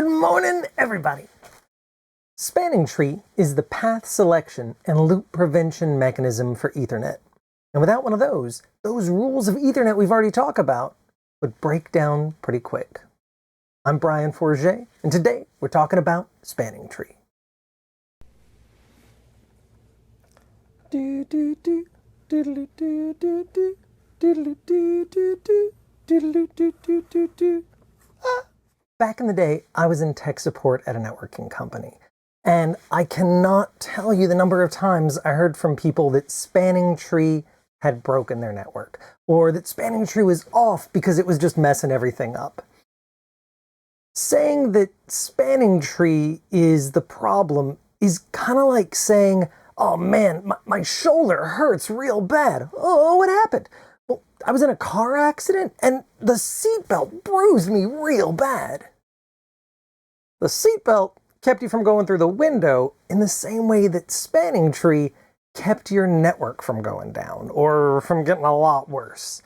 Good morning, everybody. Spanning tree is the path selection and loop prevention mechanism for Ethernet. And without one of those rules of Ethernet we've already talked about would break down pretty quick. I'm Brian Forget, and today we're talking about spanning tree. Back in the day, I was in tech support at a networking company, and I cannot tell you the number of times I heard from people that spanning tree had broken their network, or that spanning tree was off because it was just messing everything up. Saying that spanning tree is the problem is kind of like saying, oh man, my shoulder hurts real bad. Oh, what happened? Well, I was in a car accident and the seatbelt bruised me real bad. The seatbelt kept you from going through the window in the same way that spanning tree kept your network from going down or from getting a lot worse.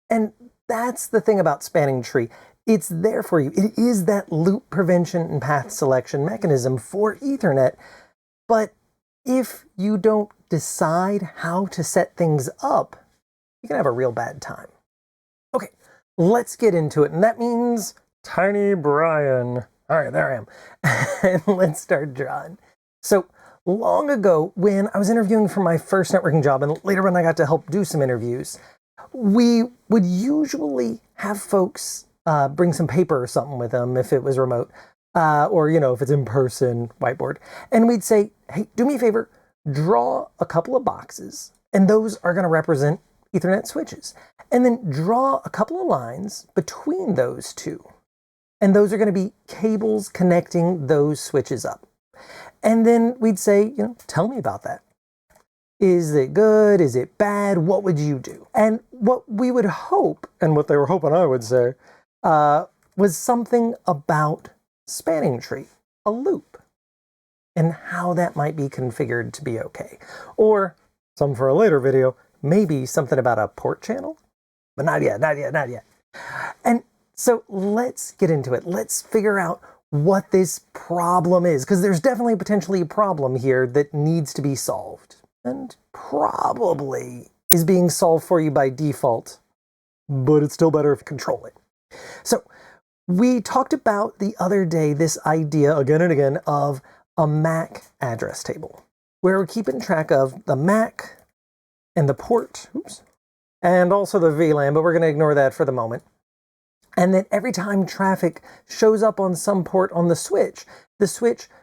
And that's the thing about spanning tree. It's there for you. It is that loop prevention and path selection mechanism for Ethernet. But if you don't decide how to set things up, you can have a real bad time. Okay, let's get into it. And that means Tiny Brian. All right, there I am. And let's start drawing. So long ago, when I was interviewing for my first networking job, and later when I got to help do some interviews, we would usually have folks bring some paper or something with them if it was remote, or, if it's in person, whiteboard. And we'd say, hey, do me a favor, draw a couple of boxes, and those are going to represent Ethernet switches. And then draw a couple of lines between those two. And those are going to be cables connecting those switches up. And then we'd say, tell me about that. Is it good? Is it bad? What would you do? And what we would hope, and what they were hoping I would say, was something about spanning tree, a loop, and how that might be configured to be okay. Or, some for a later video, maybe something about a port channel, but not yet. And so let's get into it. Let's figure out what this problem is, because there's definitely potentially a problem here that needs to be solved, and probably is being solved for you by default, but it's still better if you control it. So we talked about the other day this idea again and again of a MAC address table, where we're keeping track of the MAC and the port, and also the VLAN, but we're going to ignore that for the moment. And that every time traffic shows up on some port on the switch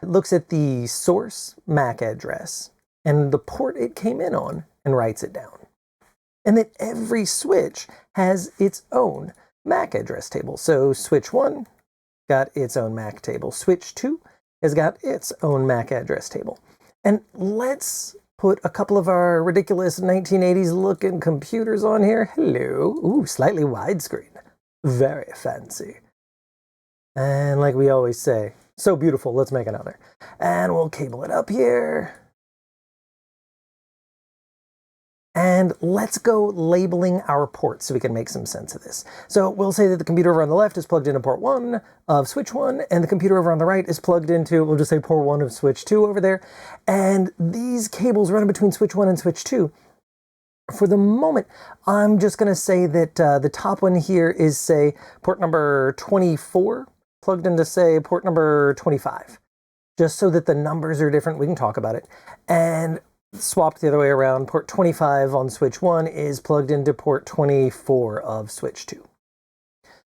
looks at the source MAC address and the port it came in on and writes it down. And that every switch has its own MAC address table. So switch 1 got its own MAC table. Switch 2 has got its own MAC address table. And let's put a couple of our ridiculous 1980s looking computers on here. Hello. Ooh, slightly widescreen. Very fancy. And like we always say, so beautiful, let's make another. And we'll cable it up here. And let's go labeling our ports so we can make some sense of this. So we'll say that the computer over on the left is plugged into port 1 of switch 1, and the computer over on the right is plugged into, we'll just say port 1 of switch 2 over there. And these cables run between switch 1 and switch 2. For the moment, I'm just going to say that the top one here is, say, port number 24, plugged into, say, port number 25. Just so that the numbers are different, we can talk about it. And swapped the other way around, port 25 on switch 1 is plugged into port 24 of switch 2.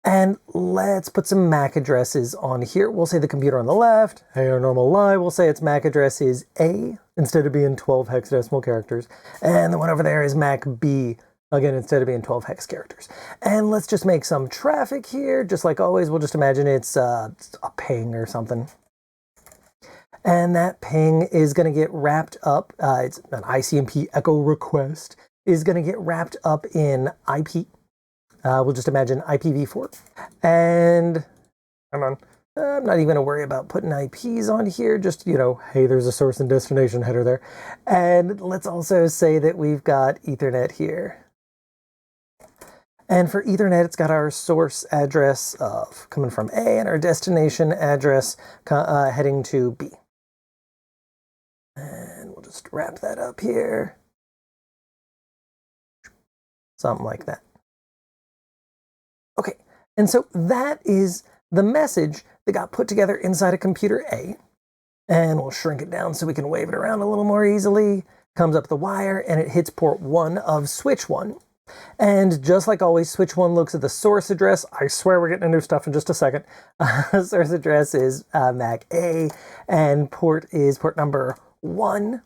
And let's put some MAC addresses on here. We'll say the computer on the left, hey, our normal lie, we'll say its MAC address is A, instead of being 12 hexadecimal characters. And the one over there is MAC B, again, instead of being 12 hex characters. And let's just make some traffic here. Just like always, we'll just imagine it's a ping or something. And that ping is going to get wrapped up, it's an ICMP echo request, is going to get wrapped up in IP. We'll just imagine IPv4. And, come on, I'm not even going to worry about putting IPs on here, just, hey, there's a source and destination header there. And let's also say that we've got Ethernet here. And for Ethernet, it's got our source address of coming from A and our destination address heading to B. And we'll just wrap that up here. Something like that. Okay, and so that is the message that got put together inside of computer A. And we'll shrink it down so we can wave it around a little more easily. Comes up the wire and it hits port 1 of switch 1. And just like always, switch 1 looks at the source address. I swear we're getting into stuff in just a second. Source address is MAC A, and port is port number 1.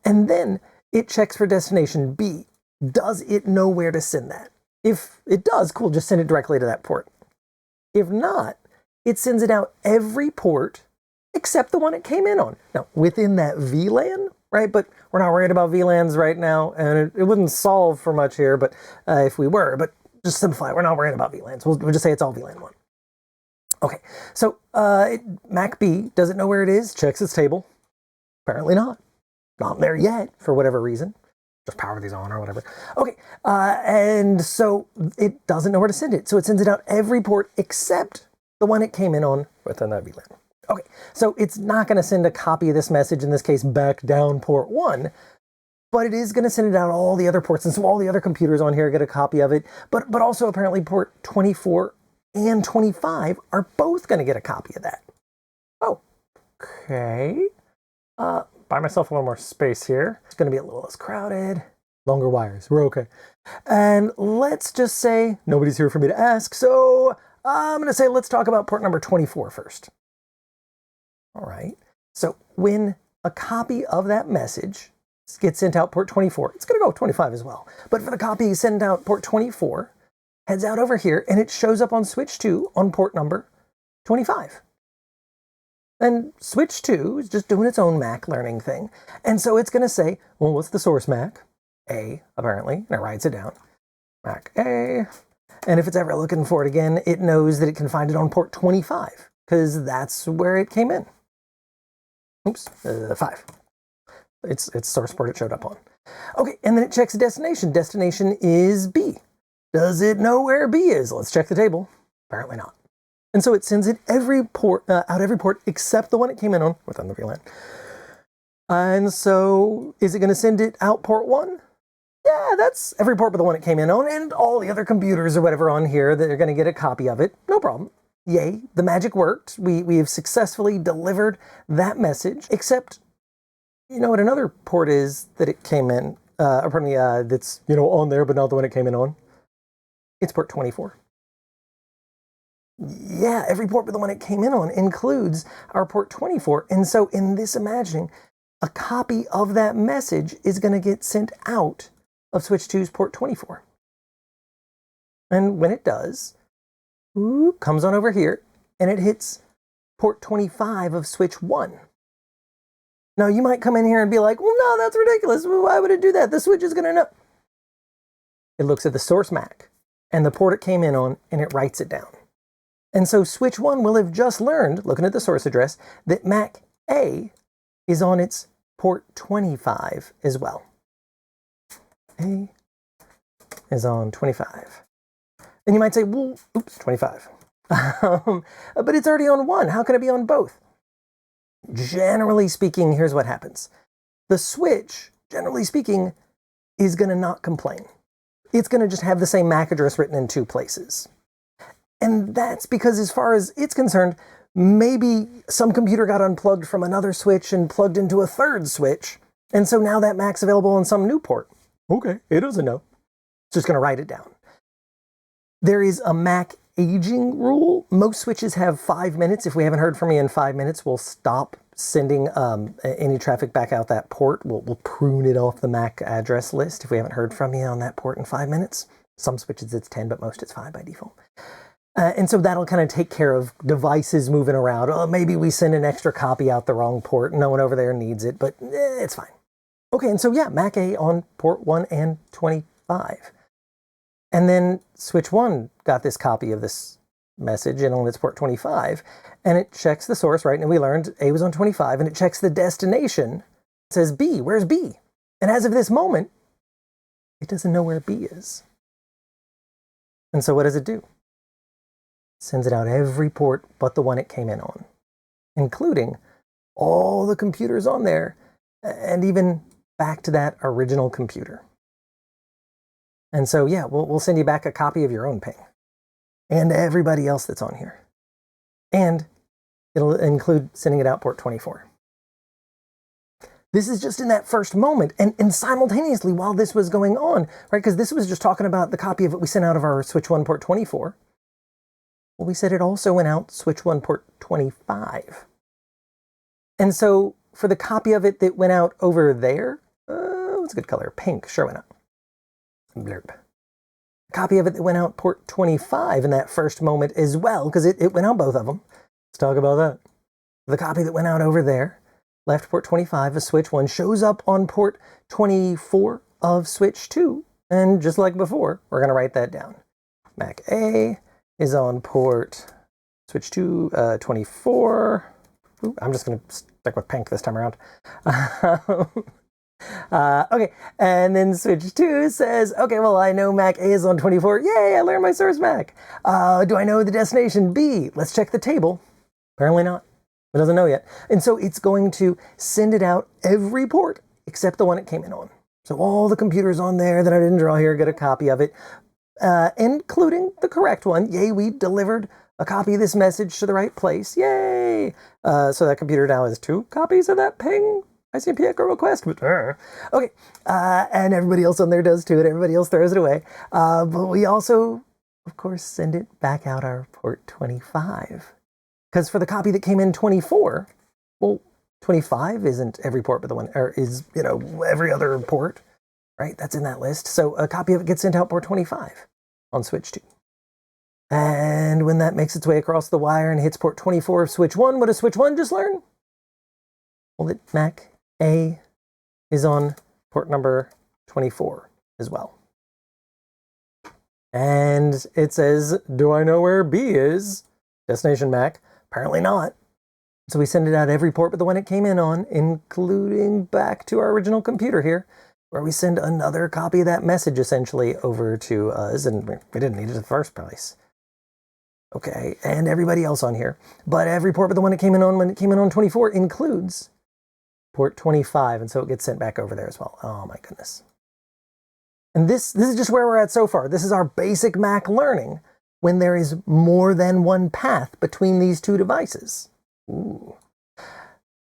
And then it checks for destination B. Does it know where to send that? If it does, cool, just send it directly to that port. If not, it sends it out every port except the one it came in on. Now, within that VLAN, right? But we're not worried about VLANs right now, and it wouldn't solve for much here, but if we were, but just simplify, we're not worried about VLANs. We'll just say it's all VLAN 1. Okay, so MAC B, does it know where it is? Checks its table. Apparently not. Not there yet, for whatever reason. Just power these on or whatever. Okay, and so it doesn't know where to send it. So it sends it out every port except the one it came in on within that VLAN. Okay, so it's not going to send a copy of this message, in this case, back down port 1, but it is going to send it out all the other ports, and so all the other computers on here get a copy of it, but also apparently port 24 and 25 are both going to get a copy of that. Oh, okay. Buy myself a little more space here. It's going to be a little less crowded. Longer wires, we're okay. And let's just say, nobody's here for me to ask, so I'm going to say let's talk about port number 24 first. All right, so when a copy of that message gets sent out port 24, it's going to go 25 as well. But for the copy sent out port 24, heads out over here, and it shows up on switch 2 on port number 25. And switch 2 is just doing its own MAC learning thing. And so it's going to say, well, what's the source MAC? A, apparently, and it writes it down. MAC A. And if it's ever looking for it again, it knows that it can find it on port 25, because that's where it came in. Oops, 5. It's source port it showed up on. Okay, and then it checks the destination. Destination is B. Does it know where B is? Let's check the table. Apparently not. And so it sends it every port, out every port except the one it came in on within the VLAN. And so is it going to send it out port 1? Yeah, that's every port but the one it came in on, and all the other computers or whatever on here that are going to get a copy of it. No problem. Yay, the magic worked. We have successfully delivered that message, except, you know what another port is that it came in, or pardon me, that's, you know, on there, but not the one it came in on? It's port 24. Yeah, every port but the one it came in on includes our port 24. And so in this imagining, a copy of that message is going to get sent out of switch 2's port 24. And when it does, comes on over here, and it hits port 25 of switch 1. Now, you might come in here and be like, well, no, that's ridiculous. Why would it do that? The switch is going to know. It looks at the source MAC and the port it came in on, and it writes it down. And so switch 1 will have just learned, looking at the source address, that MAC A is on its port 25 as well. A is on 25. And you might say, well, oops, 25. But it's already on 1. How can it be on both? Generally speaking, here's what happens. The switch, generally speaking, is going to not complain. It's going to just have the same MAC address written in 2 places. And that's because, as far as it's concerned, maybe some computer got unplugged from another switch and plugged into a 3rd switch, and so now that MAC's available on some new port. Okay, it doesn't know. It's just going to write it down. There is a MAC aging rule. Most switches have 5 minutes. If we haven't heard from you in 5 minutes, we'll stop sending any traffic back out that port. We'll prune it off the MAC address list if we haven't heard from you on that port in 5 minutes. Some switches it's 10, but most it's 5 by default. And so that'll kind of take care of devices moving around. Oh, maybe we send an extra copy out the wrong port. No one over there needs it, but it's fine. Okay, and so yeah, MAC A on port 1 and 25. And then switch 1 got this copy of this message in on its port 25, and it checks the source, right? And we learned A was on 25, and it checks the destination. It says B, where's B? And as of this moment, it doesn't know where B is. And so what does it do? Sends it out every port but the one it came in on, including all the computers on there, and even back to that original computer. And so, yeah, we'll send you back a copy of your own ping and everybody else that's on here. And it'll include sending it out port 24. This is just in that first moment, and simultaneously while this was going on, right? Because this was just talking about the copy of it we sent out of our switch 1 port 24. Well, we said it also went out switch 1 port 25. And so for the copy of it that went out over there, what's a good color? Pink, sure went out. Blurb. A copy of it that went out port 25 in that first moment as well, because it went out both of them. Let's talk about that. The copy that went out over there, left port 25 of switch 1, shows up on port 24 of switch 2. And just like before, we're going to write that down. Mac A is on port switch 2, 24. Ooh, I'm just going to stick with pink this time around. Okay, and then switch 2 says, okay, well, I know Mac A is on 24. Yay, I learned my source Mac. Do I know the destination B? Let's check the table. Apparently not. It doesn't know yet. And so it's going to send it out every port except the one it came in on. So all the computers on there that I didn't draw here get a copy of it, including the correct one. Yay, we delivered a copy of this message to the right place. Yay! So that computer now has 2 copies of that ping ICMP echo request. Okay, and everybody else on there does too, and everybody else throws it away. But we also, of course, send it back out our port 25. Because for the copy that came in 24, well, 25 isn't every port but the one, or is, every other port, right? That's in that list. So a copy of it gets sent out port 25 on switch 2. And when that makes its way across the wire and hits port 24 of switch 1, what does switch 1 just learn? Well, that Mac A is on port number 24 as well. And it says, do I know where B is? Destination Mac. Apparently not. So we send it out every port but the one it came in on, including back to our original computer here, where we send another copy of that message essentially over to us, and we didn't need it in the first place. Okay, and everybody else on here. But every port but the one it came in on when it came in on 24 includes port 25, and so it gets sent back over there as well. Oh my goodness. And this is just where we're at so far. This is our basic Mac learning when there is more than one path between these 2 devices. Ooh.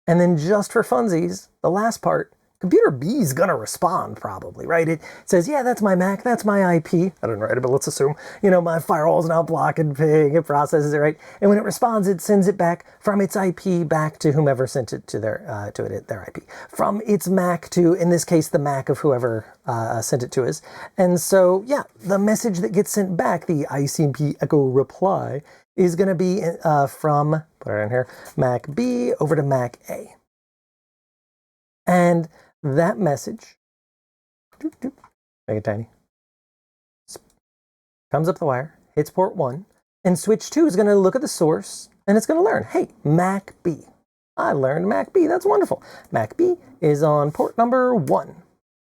And then just for funsies, the last part, computer B is going to respond probably, right? It says, yeah, that's my Mac, that's my IP. I didn't write it, but let's assume, my firewall's now blocking ping, it processes it, right? And when it responds, it sends it back from its IP back to whomever sent it to their IP. From its Mac to, in this case, the Mac of whoever sent it to us. And so, yeah, the message that gets sent back, the ICMP echo reply, is going to be from, put it in here, Mac B over to Mac A. And that message, make it tiny, comes up the wire, hits port 1, and switch 2 is going to look at the source, and it's going to learn, hey, Mac B. I learned Mac B. That's wonderful. Mac B is on port number 1.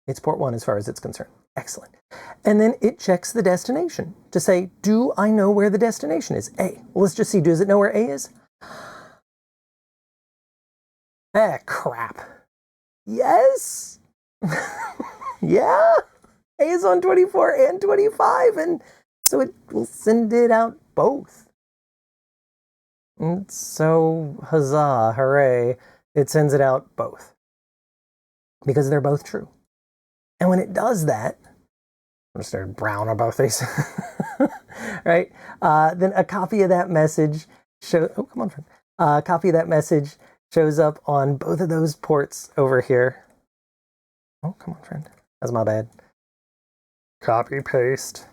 It's port 1 as far as it's concerned. Excellent. And then it checks the destination to say, do I know where the destination is? A. Well, let's just see. Does it know where A is? Ah, crap. Yes. Yeah. A is on 24 and 25, and so it will send it out both. And so, huzzah, hooray, it sends it out both. Because they're both true. And when it does that, I'm just going to brown on both these, right? Then a copy of that message a copy of that message shows up on both of those ports over here. Oh, come on, friend. That's my bad. Copy, paste.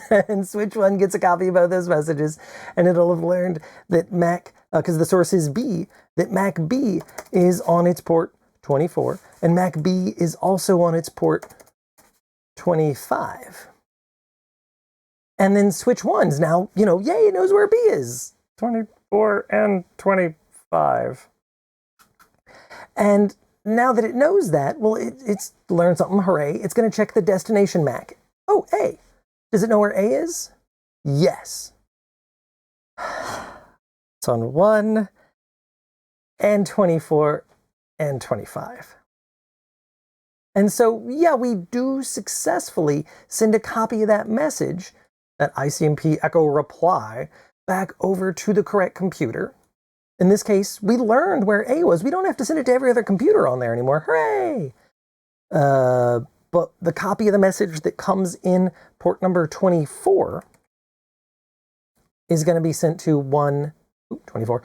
And switch 1 gets a copy of both those messages, and it'll have learned that Mac, because the source is B, that Mac B is on its port 24, and Mac B is also on its port 25. And then switch 1's now, yay, it knows where B is. 24 and 25. And now that it knows that, well, it's learned something, hooray. It's going to check the destination Mac. Oh, A. Does it know where A is? Yes. It's on 1 and 24 and 25. And so, yeah, we do successfully send a copy of that message, that ICMP echo reply, back over to the correct computer. In this case, we learned where A was. We don't have to send it to every other computer on there anymore. Hooray! But the copy of the message that comes in port number 24 is going to be sent to 1, 24,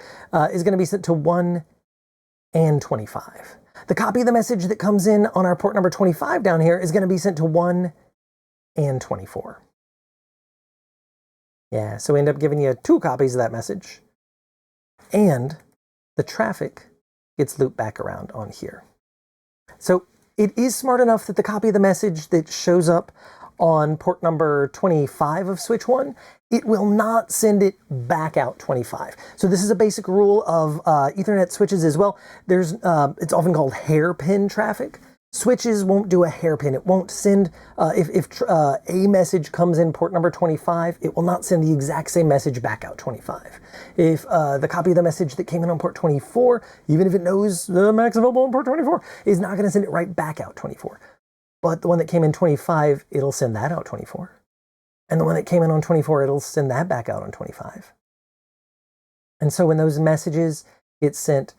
is going to be sent to 1 and 25. The copy of the message that comes in on our port number 25 down here is going to be sent to 1 and 24. Yeah, so we end up giving you 2 copies of that message, and the traffic gets looped back around on here. So it is smart enough that the copy of the message that shows up on port number 25 of switch 1, it will not send it back out 25. So this is a basic rule of Ethernet switches as well. There's it's often called hairpin traffic. Switches won't do a hairpin. It won't send, if a message comes in port number 25, it will not send the exact same message back out 25. If the copy of the message that came in on port 24, even if it knows the max available on port 24, is not going to send it right back out 24. But the one that came in 25, it'll send that out 24. And the one that came in on 24, it'll send that back out on 25. And so when those messages get sent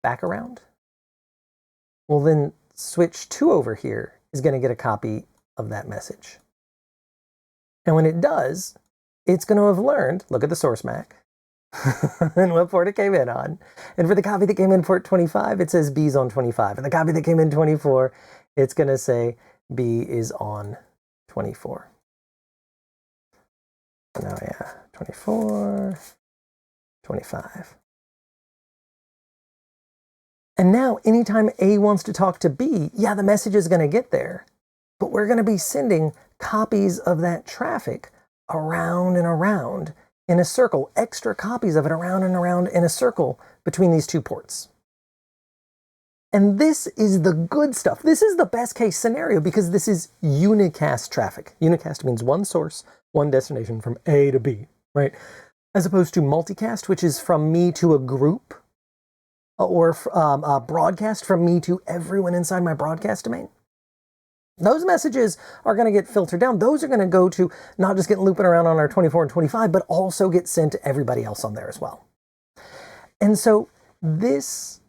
back around, well then switch 2 over here is going to get a copy of that message. And when it does, it's going to have learned, look at the source MAC, and what port it came in on. And for the copy that came in port 25, it says B's on 25. And the copy that came in 24, it's going to say B is on 24. Now, yeah, 24, 25. And now, anytime A wants to talk to B, yeah, the message is going to get there, but we're going to be sending copies of that traffic around and around in a circle, extra copies of it around and around in a circle between these 2 ports. And this is the good stuff. This is the best case scenario because this is unicast traffic. Unicast means one source, one destination from A to B, right? As opposed to multicast, which is from me to a group, or broadcast from me to everyone inside my broadcast domain. Those messages are going to get filtered down. Those are going to go to not just get looping around on our 24 and 25, but also get sent to everybody else on there as well. And so this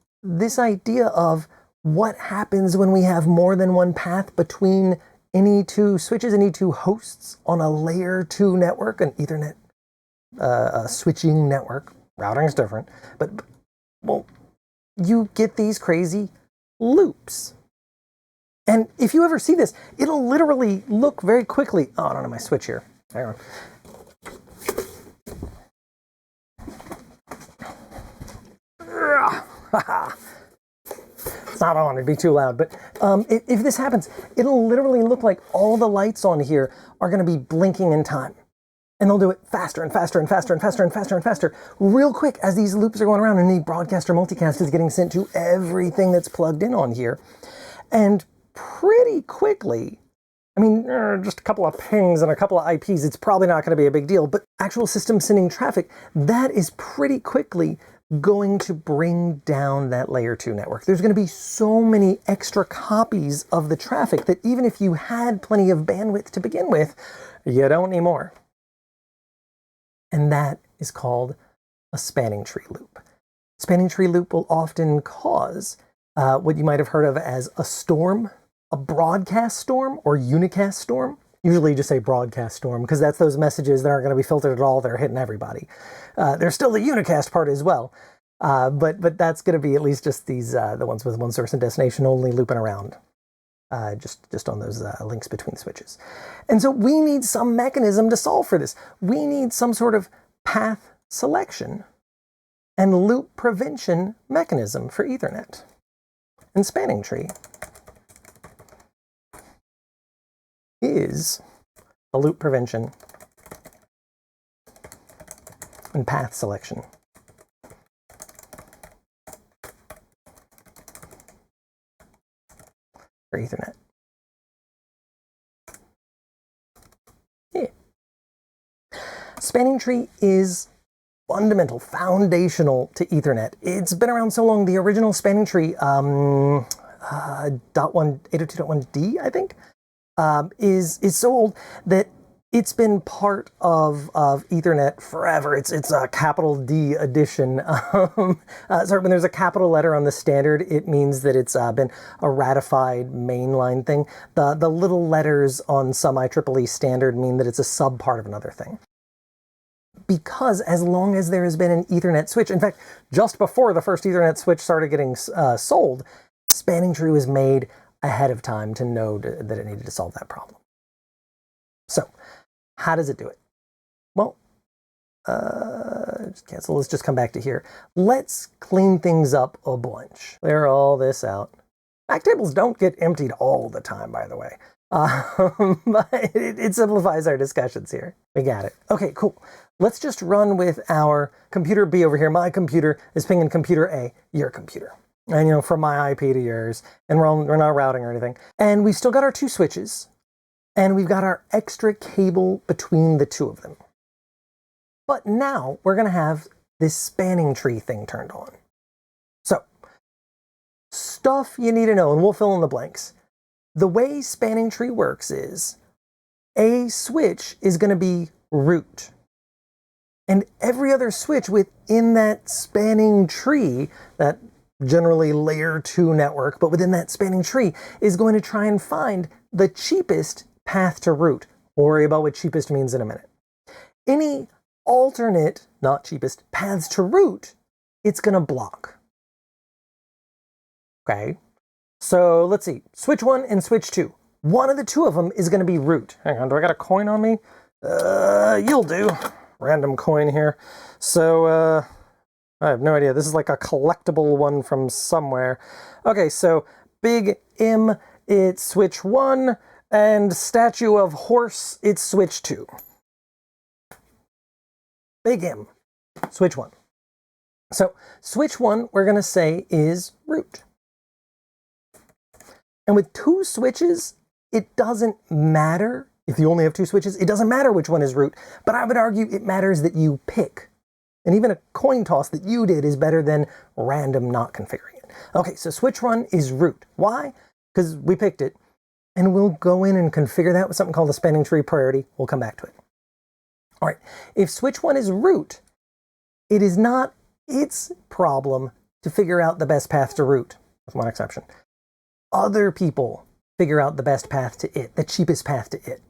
idea of what happens when we have more than one path between any 2 switches, any 2 hosts on a layer 2 network, an Ethernet switching network, routing is different, but well, you get these crazy loops. And if you ever see this, it'll literally look very quickly. Oh, I don't have my switch here. Hang on. It's not on, it'd be too loud. But if this happens, it'll literally look like all the lights on here are going to be blinking in time. And they'll do it faster and faster and faster and faster and faster and faster, real quick as these loops are going around and the broadcast or multicast is getting sent to everything that's plugged in on here. And pretty quickly, I mean, just a couple of pings and a couple of IPs, it's probably not going to be a big deal, but actual system sending traffic, that is pretty quickly going to bring down that layer 2 network. There's going to be so many extra copies of the traffic that even if you had plenty of bandwidth to begin with, you don't need more. And that is called a spanning tree loop. Spanning tree loop will often cause what you might have heard of as a storm, a broadcast storm or unicast storm. Usually you just say broadcast storm because that's those messages that aren't going to be filtered at all. They're hitting everybody. There's still the unicast part as well. But that's going to be at least just these the ones with one source and destination only looping around. Just on those links between switches. And so we need some mechanism to solve for this. We need some sort of path selection and loop prevention mechanism for Ethernet. And spanning tree is a loop prevention and path selection. For Ethernet. Yeah. Spanning tree is fundamental, foundational to Ethernet. It's been around so long. The original spanning tree, 802.1d, I think, is so old that it's been part of Ethernet forever. It's a capital D edition. Sorry, when there's a capital letter on the standard, it means that it's been a ratified mainline thing. The little letters on some IEEE standard mean that it's a sub part of another thing. Because as long as there has been an Ethernet switch, in fact, just before the first Ethernet switch started getting sold, spanning tree was made ahead of time to know that it needed to solve that problem. So, how does it do it? Well, just cancel. Let's just come back to here. Let's clean things up a bunch. Clear all this out. Back tables don't get emptied all the time, by the way. But it simplifies our discussions here. We got it. Okay, cool. Let's just run with our computer B over here. My computer is pinging computer A, your computer. And, from my IP to yours. And we're not routing or anything. And we've still got our two switches. And we've got our extra cable between the two of them. But now we're going to have this spanning tree thing turned on. So, stuff you need to know, and we'll fill in the blanks. The way spanning tree works is a switch is going to be root. And every other switch within that spanning tree, that generally layer 2 network, but within that spanning tree, is going to try and find the cheapest path to root. We'll worry about what cheapest means in a minute. Any alternate, not cheapest, paths to root, it's going to block. Okay, so let's see. Switch 1 and switch 2. One of the two of them is going to be root. Hang on, do I got a coin on me? You'll do. Random coin here. So, I have no idea. This is like a collectible one from somewhere. Okay, so big M, it's switch 1. And statue of horse, it's switch 2. Big M, switch 1. So switch 1, we're going to say is root. And with two switches, it doesn't matter. If you only have two switches, it doesn't matter which one is root. But I would argue it matters that you pick. And even a coin toss that you did is better than random not configuring it. Okay, so switch 1 is root. Why? Because we picked it. And we'll go in and configure that with something called the spanning tree priority. We'll come back to it. All right, if switch 1 is root, it is not its problem to figure out the best path to root, with one exception. Other people figure out the best path to it, the cheapest path to it.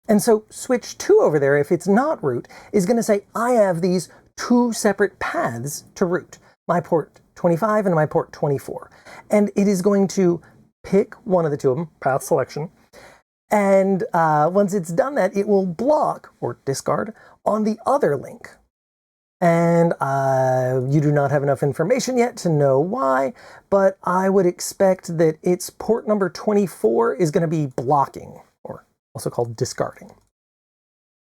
And so switch 2 over there, if it's not root, is going to say, I have these two separate paths to root, my port 25 and my port 24. And it is going to pick one of the two of them, path selection, and once it's done that, it will block or discard on the other link. And you do not have enough information yet to know why, but I would expect that its port number 24 is going to be blocking, or also called discarding.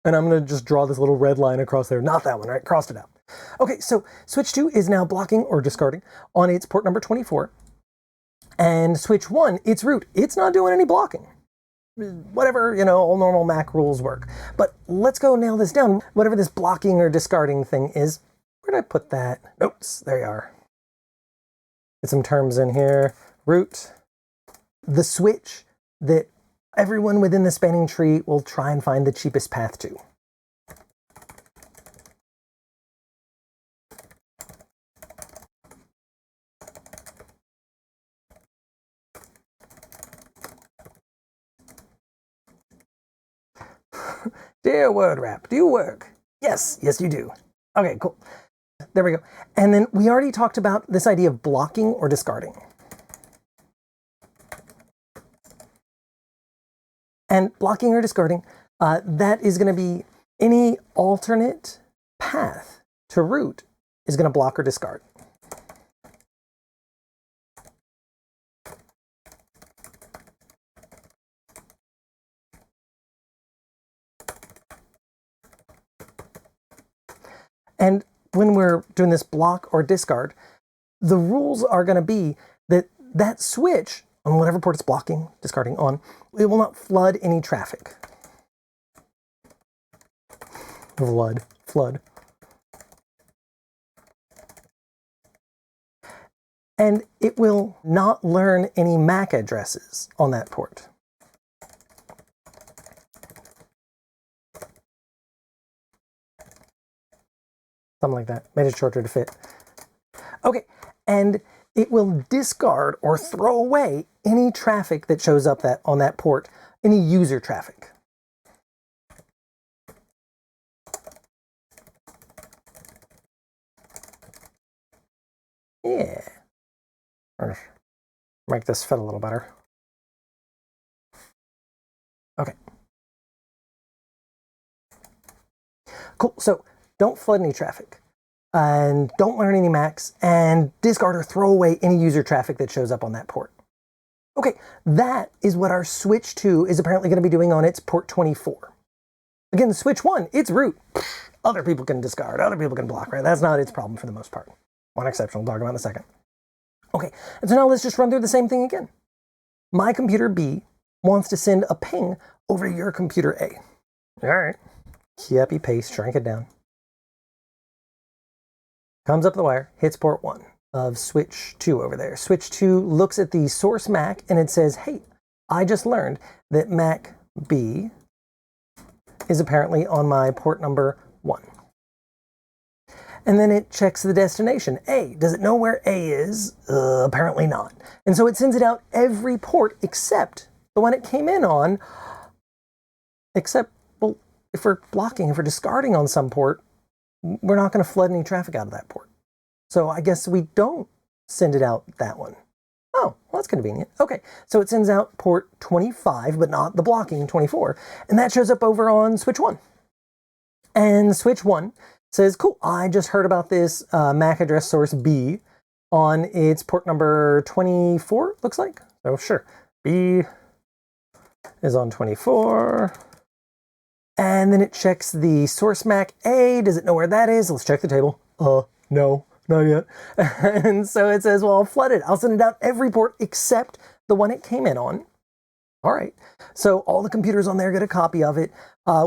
And I'm going to just draw this little red line across there. Not that one, right? Crossed it out. Okay, so switch 2 is now blocking or discarding on its port number 24. And switch 1, it's root. It's not doing any blocking. Whatever, all normal Mac rules work. But let's go nail this down. Whatever this blocking or discarding thing is, where did I put that? Oops, there you are. Get some terms in here. Root. The switch that everyone within the spanning tree will try and find the cheapest path to. Dear word wrap, do you work? Yes, you do. Okay, cool. There we go. And then we already talked about this idea of blocking or discarding. And blocking or discarding, that is going to be any alternate path to root is going to block or discard. And when we're doing this block or discard, the rules are going to be that that switch on whatever port it's blocking, discarding on, it will not flood any traffic. flood. And it will not learn any MAC addresses on that port. Something like that. Made it shorter to fit. Okay, and it will discard or throw away any traffic that shows up on that port, any user traffic. Yeah. Or make this fit a little better. Okay. Cool. So don't flood any traffic, and don't learn any MACs, and discard or throw away any user traffic that shows up on that port. Okay, that is what our switch 2 is apparently going to be doing on its port 24. Again, switch 1, it's root. Other people can discard, other people can block, right? That's not its problem for the most part. One exception we'll talk about in a second. Okay, and so now let's just run through the same thing again. My computer B wants to send a ping over to your computer A. All right, copy, paste, shrink it down. Comes up the wire, hits port 1 of switch 2 over there. Switch 2 looks at the source MAC and it says, hey, I just learned that MAC B is apparently on my port number 1. And then it checks the destination, A. Does it know where A is? Apparently not. And so it sends it out every port except the one it came in on, except, well, if we're blocking, if we're discarding on some port, we're not going to flood any traffic out of that port. So I guess we don't send it out that one. Oh, well, that's convenient. Okay, so it sends out port 25, but not the blocking 24. And that shows up over on switch 1. And switch 1 says, cool, I just heard about this MAC address source B on its port number 24, looks like. So sure, B is on 24. And then it checks the source MAC A. Does it know where that is? Let's check the table. No, not yet. And so it says, well, I'll flood it. I'll send it out every port except the one it came in on. All right, so all the computers on there get a copy of it.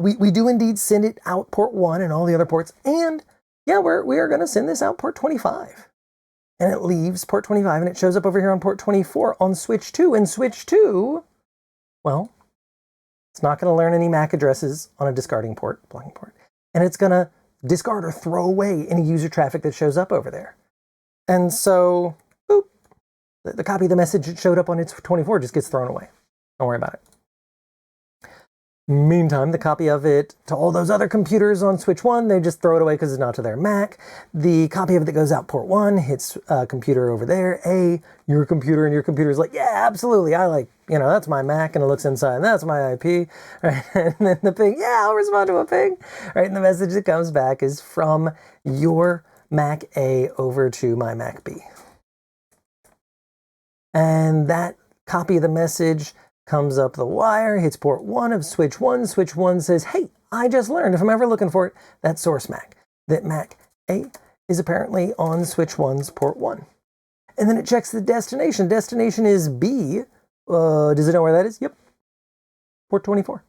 We do indeed send it out port 1 and all the other ports. And yeah, we are going to send this out port 25. And it leaves port 25 and it shows up over here on port 24 on switch 2. And switch 2, well, it's not going to learn any MAC addresses on a discarding port, blocking port. And it's going to discard or throw away any user traffic that shows up over there. And so, boop, the copy of the message that showed up on its 24 just gets thrown away. Don't worry about it. Meantime, the copy of it to all those other computers on switch 1, they just throw it away because it's not to their Mac. The copy of it that goes out port 1 hits a computer over there, A, your computer, and your computer is like, yeah, absolutely, I like, that's my Mac, and it looks inside, and that's my IP, right? And then the ping, yeah, I'll respond to a ping, right? And the message that comes back is from your Mac A over to my Mac B. And that copy of the message comes up the wire, hits port 1 of switch 1. Switch 1 says, hey, I just learned, if I'm ever looking for it, that source MAC, that Mac A is apparently on switch 1's port 1. And then it checks the destination. Destination is B. Does it know where that is? Yep. Port 24.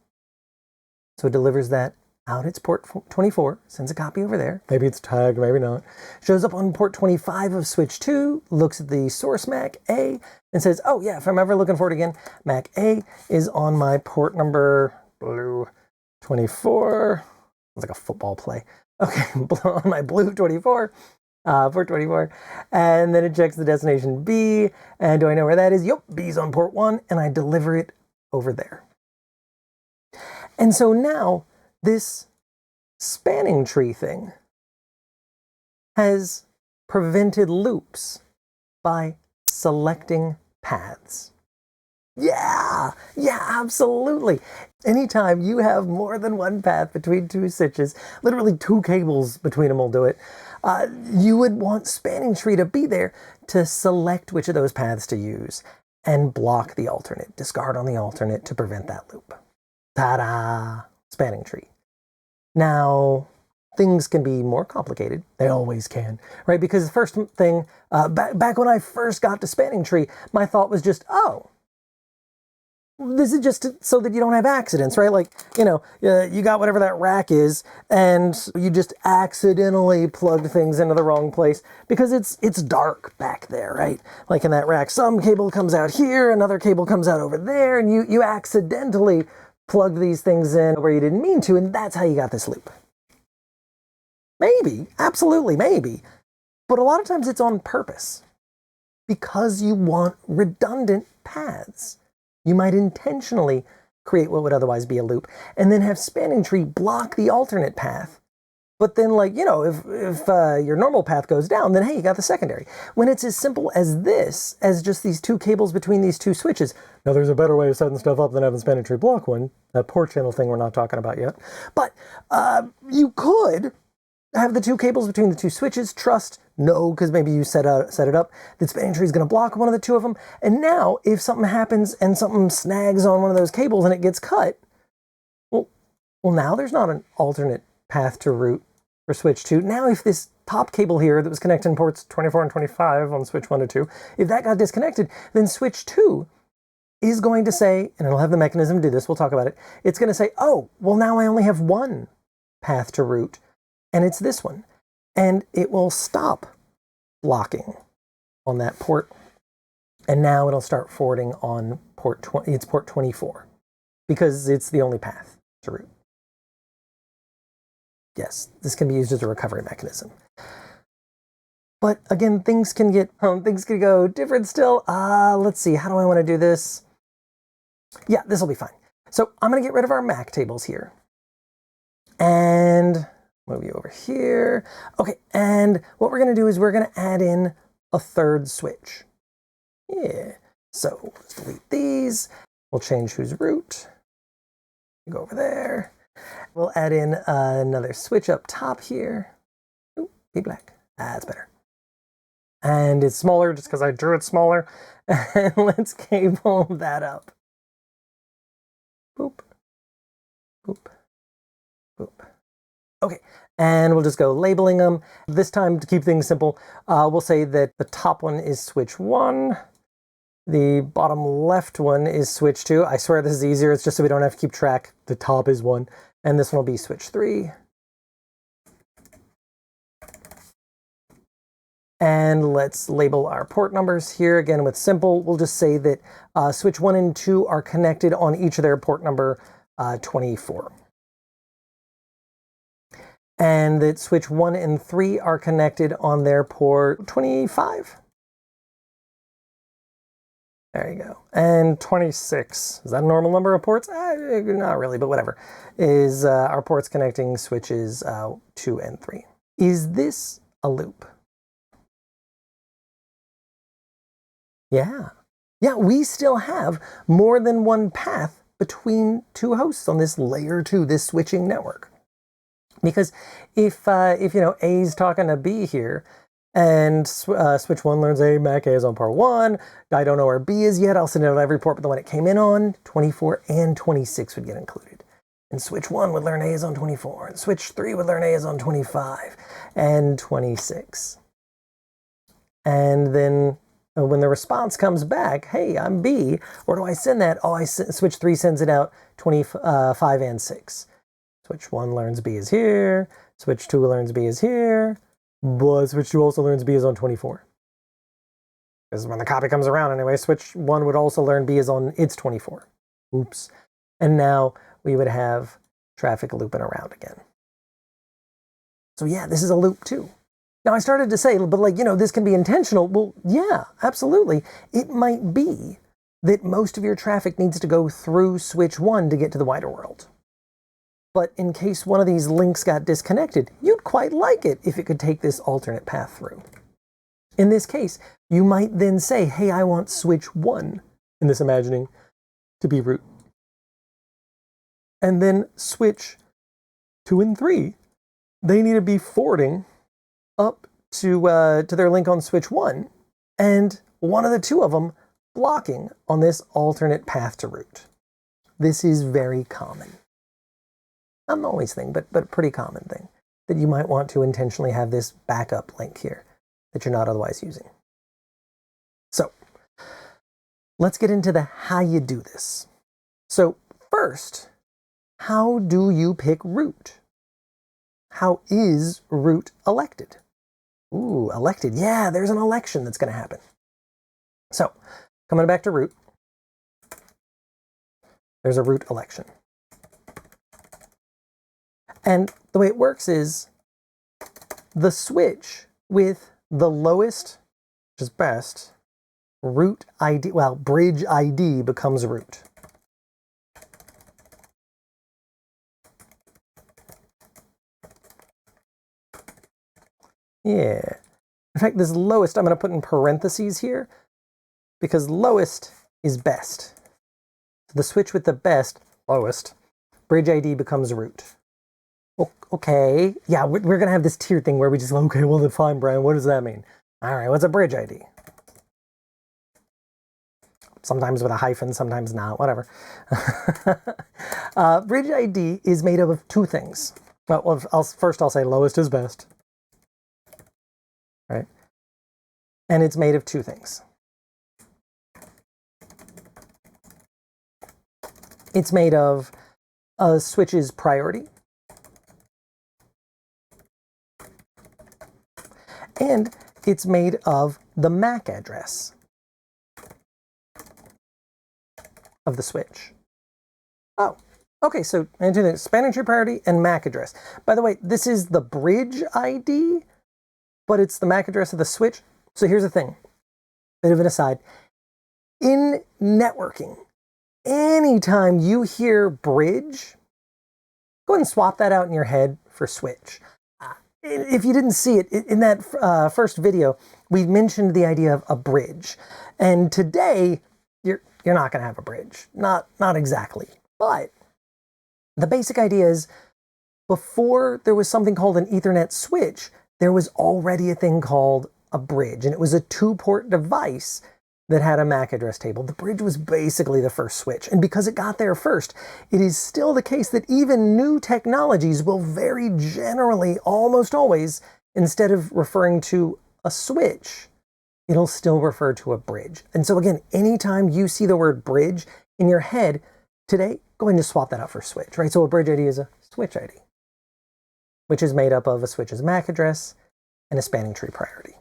So it delivers that out its port 24, sends a copy over there. Maybe it's tagged, maybe not. Shows up on port 25 of switch 2, looks at the source Mac A, and says, oh yeah, if I'm ever looking for it again, Mac A is on my port number blue 24. It's like a football play. Okay, on my blue 24, port 24. And then it checks the destination B. And do I know where that is? Yep, B's on port 1, and I deliver it over there. And so now, this spanning tree thing has prevented loops by selecting paths. Yeah, absolutely. Anytime you have more than one path between two switches, literally two cables between them will do it, you would want spanning tree to be there to select which of those paths to use and block the alternate, discard on the alternate to prevent that loop. Ta-da! Spanning tree. Now, things can be more complicated. They always can, right? Because the first thing, back when I first got to spanning tree, my thought was just, oh, This is just so that you don't have accidents, right? Like, you got whatever that rack is, and you just accidentally plugged things into the wrong place because it's dark back there, right? Like in that rack, some cable comes out here, another cable comes out over there, and you accidentally plugged these things in where you didn't mean to, and that's how you got this loop. Maybe, absolutely, maybe. But a lot of times it's on purpose because you want redundant paths. You might intentionally create what would otherwise be a loop and then have spanning tree block the alternate path. But then, like, if your normal path goes down, then hey, you got the secondary. When it's as simple as this, as just these two cables between these two switches. Now, there's a better way of setting stuff up than having spanning tree block one. That port channel thing we're not talking about yet. But you could have the two cables between the two switches, because maybe you set it up, that spanning tree is going to block one of the two of them. And now, if something happens and something snags on one of those cables and it gets cut, well, now there's not an alternate path to route for switch 2. Now, if this top cable here that was connecting ports 24 and 25 on switch 1 to 2, if that got disconnected, then switch 2 is going to say, and it'll have the mechanism to do this, we'll talk about it, it's going to say, oh, well, now I only have one path to route, and it's this one. And it will stop blocking on that port. And now it'll start forwarding on port 24, because it's the only path to route. Yes, this can be used as a recovery mechanism. But again, things can go different still. Let's see, how do I want to do this? Yeah, this will be fine. So I'm going to get rid of our MAC tables here. And move you over here. Okay, and what we're going to do is we're going to add in a third switch. Yeah, so let's delete these. We'll change whose route. Go over there. We'll add in another switch up top here. Ooh, be black. That's better. And it's smaller just because I drew it smaller. And let's cable that up. Boop, boop, boop. Okay, and we'll just go labeling them. This time, to keep things simple, we'll say that the top one is switch 1. The bottom left one is switch 2. I swear this is easier. It's just so we don't have to keep track. The top is 1. And this one will be switch 3. And let's label our port numbers here again with simple. We'll just say that switch 1 and 2 are connected on each of their port number 24. And that switch 1 and 3 are connected on their port 25. There you go. And 26, is that a normal number of ports? Not really, but whatever. Is our ports connecting switches 2 and 3. Is this a loop? Yeah. Yeah, we still have more than one path between two hosts on this layer 2, this switching network. Because if A's talking to B here, and switch 1 learns A, MAC A is on port 1, I don't know where B is yet, I'll send it on every port but the one it came in on, 24 and 26 would get included. And switch 1 would learn A is on 24, and switch 3 would learn A is on 25, and 26. And then when the response comes back, hey, I'm B, where do I send that? Oh, switch 3 sends it out 25 and 6. Switch 1 learns B is here, switch 2 learns B is here, but switch 2 also learns B is on 24. Because when the copy comes around anyway, switch 1 would also learn B is on its 24. Oops. And now we would have traffic looping around again. So yeah, this is a loop too. Now I started to say, but this can be intentional. Well, yeah, absolutely. It might be that most of your traffic needs to go through switch 1 to get to the wider world. But in case one of these links got disconnected, you'd quite like it if it could take this alternate path through. In this case, you might then say, hey, I want switch 1, in this imagining, to be root. And then switch 2 and 3, they need to be forwarding up to their link on switch 1, and one of the two of them blocking on this alternate path to root. This is very common. Not an always thing, but a pretty common thing, that you might want to intentionally have this backup link here that you're not otherwise using. So let's get into how you do this. So first, how do you pick root? How is root elected? Ooh, elected. Yeah, there's an election that's going to happen. So coming back to root, there's a root election. And the way it works is the switch with the lowest, which is best, root ID, well, bridge ID becomes root. Yeah. In fact, this lowest I'm going to put in parentheses here because lowest is best. So the switch with the best, lowest, bridge ID becomes root. Okay, yeah, we're going to have this tier thing where we just, okay, well, define, Brian, what does that mean? All right, what's a bridge ID? Sometimes with a hyphen, sometimes not, whatever. Bridge ID is made up of two things. Well, first I'll say lowest is best. Right? And it's made of two things. It's made of a switch's priority and it's made of the MAC address of the switch. Oh, okay, so spanning tree priority and MAC address. By the way, this is the bridge ID, but it's the MAC address of the switch. So here's the thing, bit of an aside. In networking, anytime you hear bridge, go ahead and swap that out in your head for switch. If you didn't see it, in that first video, we mentioned the idea of a bridge. And today, you're not going to have a bridge. Not exactly. But the basic idea is, before there was something called an Ethernet switch, there was already a thing called a bridge. And it was a two-port device that had a MAC address table. The bridge was basically the first switch. And because it got there first, it is still the case that even new technologies will very generally, almost always, instead of referring to a switch, it'll still refer to a bridge. And so again, anytime you see the word bridge in your head today, go ahead and just swap that out for switch, right? So a bridge ID is a switch ID, which is made up of a switch's MAC address and a spanning tree priority.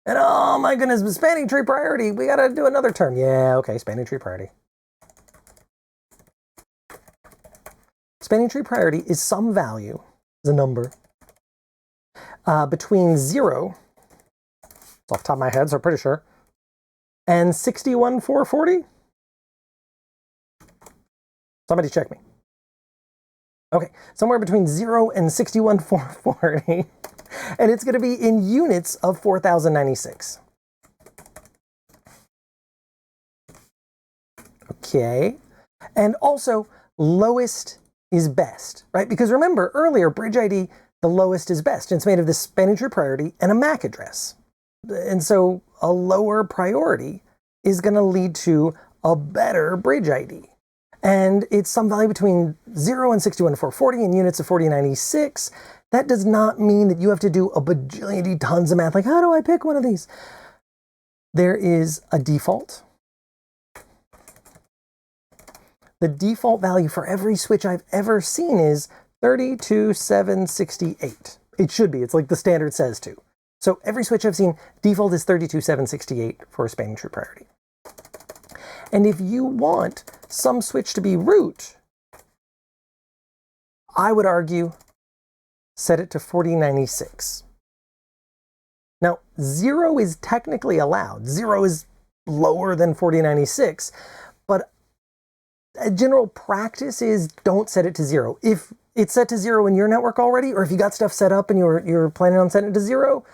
And oh my goodness, spanning tree priority, we gotta do another term. Yeah, okay, spanning tree priority. Spanning tree priority is some value, is a number, between 0, it's off the top of my head, so I'm pretty sure, and 61,440? Somebody check me. Okay, somewhere between 0 and 61,440. And it's going to be in units of 4,096. Okay. And also, lowest is best, right? Because remember, earlier, bridge ID, the lowest is best. And it's made of this spanning tree priority and a MAC address. And so a lower priority is going to lead to a better bridge ID. And it's some value between 0 and 61,440 in units of 4096. That does not mean that you have to do a bajillion tons of math. Like, how do I pick one of these? There is a default. The default value for every switch I've ever seen is 32,768. It should be. It's like the standard says to. So every switch I've seen, default is 32,768 for a spanning tree priority. And if you want some switch to be root, I would argue set it to 4096. Now, 0 is technically allowed. 0 is lower than 4096, but a general practice is don't set it to 0. If it's set to 0 in your network already, or if you got stuff set up and you're planning on setting it to 0,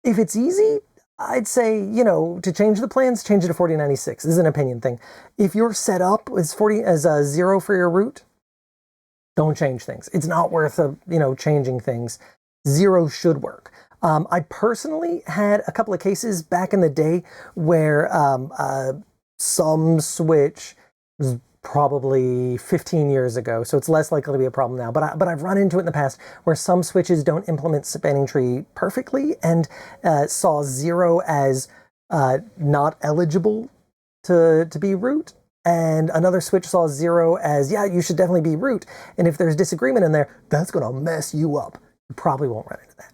if it's easy, I'd say, you know, to change the plans, change it to 4096. This is an opinion thing. If you're set up as 0 for your root, don't change things. It's not worth, changing things. 0 should work. I personally had a couple of cases back in the day where some switch was probably 15 years ago, so it's less likely to be a problem now. But I've run into it in the past where some switches don't implement spanning tree perfectly and saw 0 as not eligible to be root. and another switch saw 0 as, yeah, you should definitely be root. And if there's disagreement in there, that's going to mess you up. You probably won't run into that.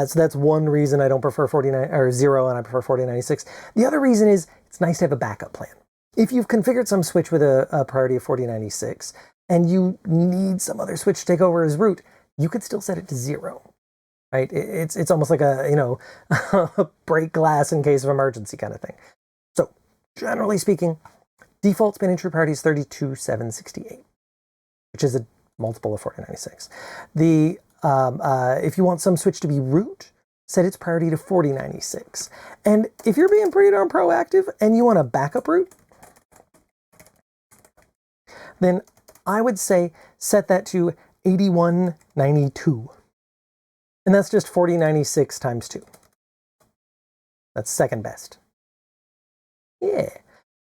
So that's one reason I don't prefer 49 or 0 and I prefer 4096. The other reason is it's nice to have a backup plan. If you've configured some switch with a priority of 4096 and you need some other switch to take over as root, you could still set it to 0. Right? It's almost like a, a break glass in case of emergency kind of thing. So generally speaking, default spanning tree priority is 32,768, which is a multiple of 4096. If you want some switch to be root, set its priority to 4096. And if you're being pretty darn proactive and you want a backup root, then I would say set that to 8192. And that's just 4096 times 2. That's second best. Yeah.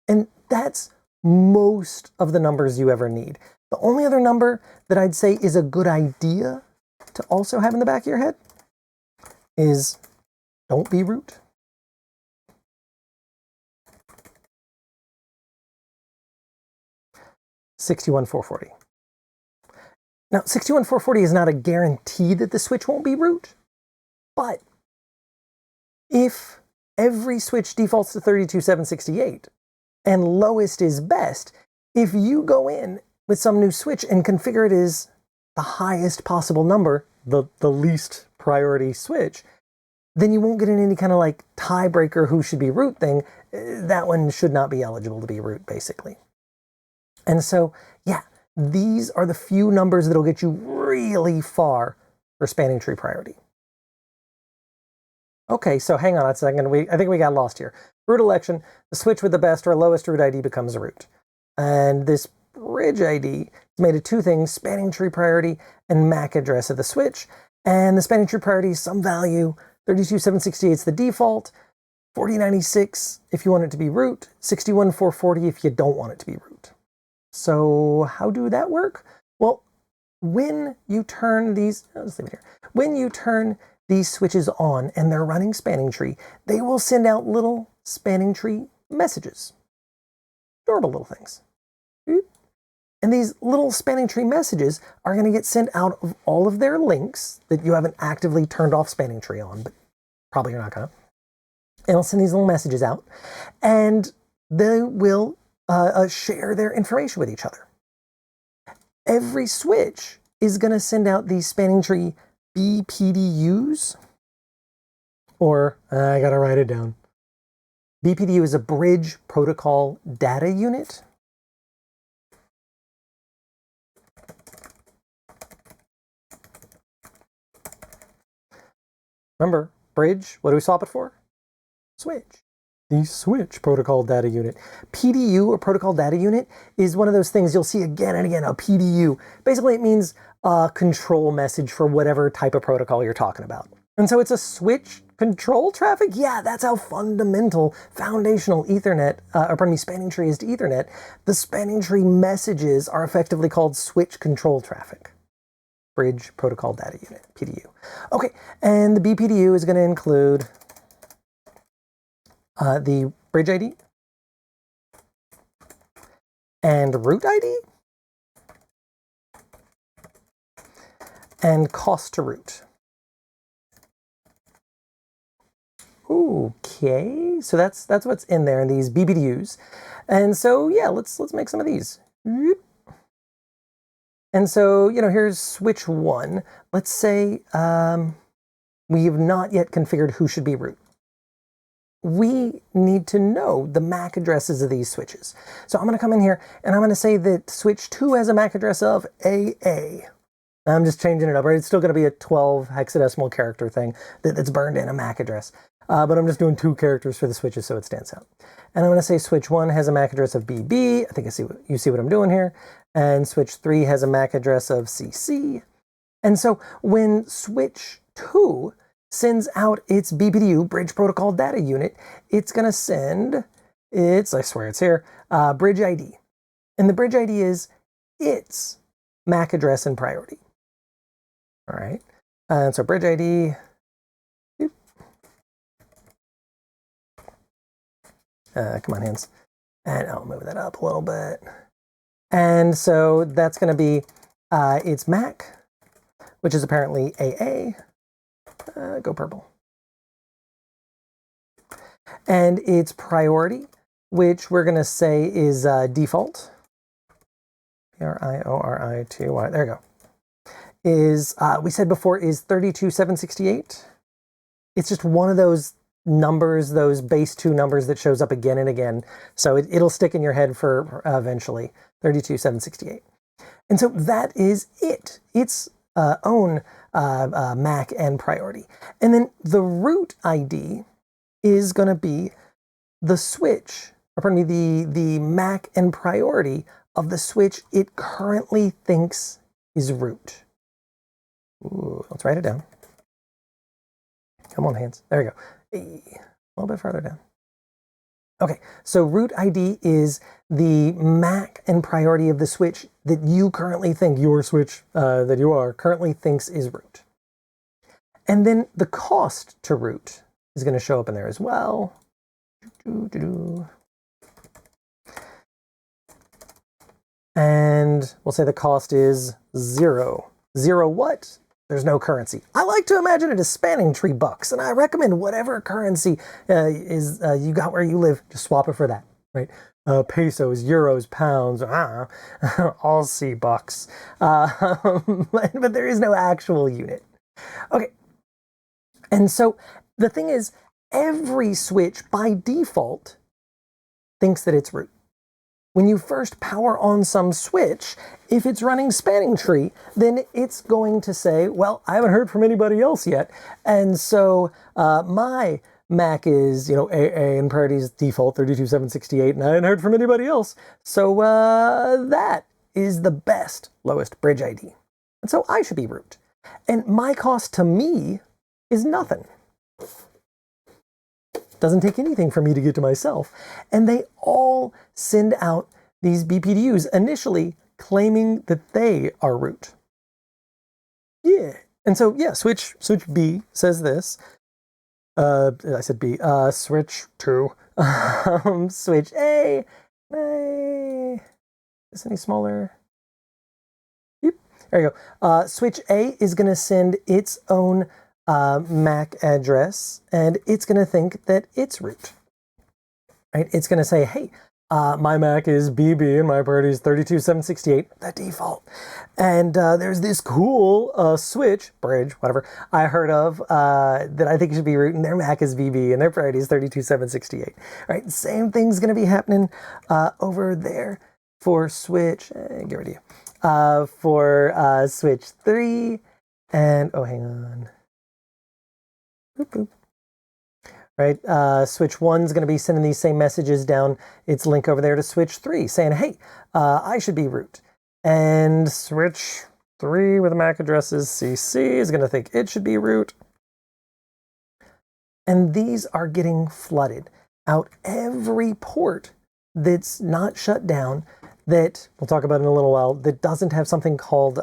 And that's most of the numbers you ever need. The only other number that I'd say is a good idea to also have in the back of your head is don't be root. $61,440. Now, $61,440 is not a guarantee that the switch won't be root, but if every switch defaults to 32,768 and lowest is best, if you go in with some new switch and configure it as the highest possible number, the least priority switch, then you won't get in any kind of like tiebreaker who should be root thing. That one should not be eligible to be root, basically. And so, yeah, these are the few numbers that'll get you really far for spanning tree priority. Okay, so hang on a second. I think we got lost here. Root election, the switch with the best or lowest root ID becomes a root. And this bridge ID is made of two things, spanning tree priority and MAC address of the switch. And the spanning tree priority is some value, 32,768 is the default, 4096 if you want it to be root, 61,440 if you don't want it to be root. So how do that work? Well, when you turn these, let's leave it here. When you turn these switches on and they're running spanning tree, they will send out little spanning tree messages. Adorable little things. And these little spanning tree messages are going to get sent out of all of their links that you haven't actively turned off spanning tree on, but probably you're not going to. And I'll send these little messages out and they will share their information with each other. Every switch is going to send out these spanning tree BPDUs, or I got to write it down. BPDU is a bridge protocol data unit. Remember, bridge, what do we swap it for? Switch. The switch protocol data unit. PDU, or protocol data unit, is one of those things you'll see again and again, a PDU. Basically, it means a control message for whatever type of protocol you're talking about. And so it's a switch control traffic? Yeah, that's how fundamental, foundational Ethernet, spanning tree is to Ethernet. The spanning tree messages are effectively called switch control traffic. Bridge protocol data unit, PDU. Okay, and the BPDU is going to include the bridge ID and root ID and cost to root. Okay, so that's what's in there in these BPDUs. And so yeah, let's make some of these. And so, here's switch 1. Let's say we have not yet configured who should be root. We need to know the MAC addresses of these switches. So I'm going to come in here and I'm going to say that switch 2 has a MAC address of AA. I'm just changing it up, right? It's still going to be a 12 hexadecimal character thing that's burned in a MAC address. But I'm just doing 2 characters for the switches so it stands out. And I'm going to say switch 1 has a MAC address of BB. I think you see what I'm doing here. And switch 3 has a MAC address of CC. And so when switch 2 sends out its BPDU, Bridge Protocol Data Unit, it's going to send I swear it's here, bridge ID. And the bridge ID is its MAC address and priority. All right. And so bridge ID, come on, hands. And I'll move that up a little bit. And so that's going to be its MAC, which is apparently AA. Go purple. And its priority, which we're going to say is default. Priori2Y. There we go. Is, we said before, is 32768. It's just one of those numbers, those base 2 numbers that shows up again and again. So it'll stick in your head for eventually, 32768. And so that is it. Its own MAC and priority. And then the root ID is going to be the switch, or pardon me, the MAC and priority of the switch it currently thinks is root. Ooh, let's write it down. Come on, hands. There we go. A little bit farther down. Okay, so root ID is the MAC and priority of the switch that you currently think your switch that you are currently thinks is root. And then the cost to root is going to show up in there as well. And we'll say the cost is 0. 0 what? There's no currency. I like to imagine it as spanning tree bucks, and I recommend whatever currency is you got where you live, just swap it for that, right? Pesos, euros, pounds, Aussie bucks. But there is no actual unit. Okay. And so the thing is, every switch by default thinks that it's root. When you first power on some switch, if it's running spanning tree, then it's going to say, well, I haven't heard from anybody else yet. And so my MAC is, AA and priority is default 32768, and I haven't heard from anybody else. So that is the best lowest bridge ID. And so I should be root. And my cost to me is nothing. Doesn't take anything for me to get to myself. And they all send out these BPDUs initially claiming that they are root. Yeah. And so, yeah, switch B says this. I said B. Switch 2. Switch A. Is this any smaller? Yep. There you go. Switch A is going to send its own MAC address, and it's going to think that it's root. Right? It's going to say, hey, my MAC is BB and my priority is 32768, the default. And there's this cool switch, bridge, whatever, I heard of that I think should be root, and their MAC is BB and their priority is 32768. Right? Same thing's going to be happening over there for switch, get rid of you, for switch 3, and, oh, hang on. Boop, boop. Right, switch 1's going to be sending these same messages down its link over there to switch 3, saying, hey, I should be root. And switch 3 with the MAC addresses CC is going to think it should be root. And these are getting flooded out every port that's not shut down, that we'll talk about in a little while, that doesn't have something called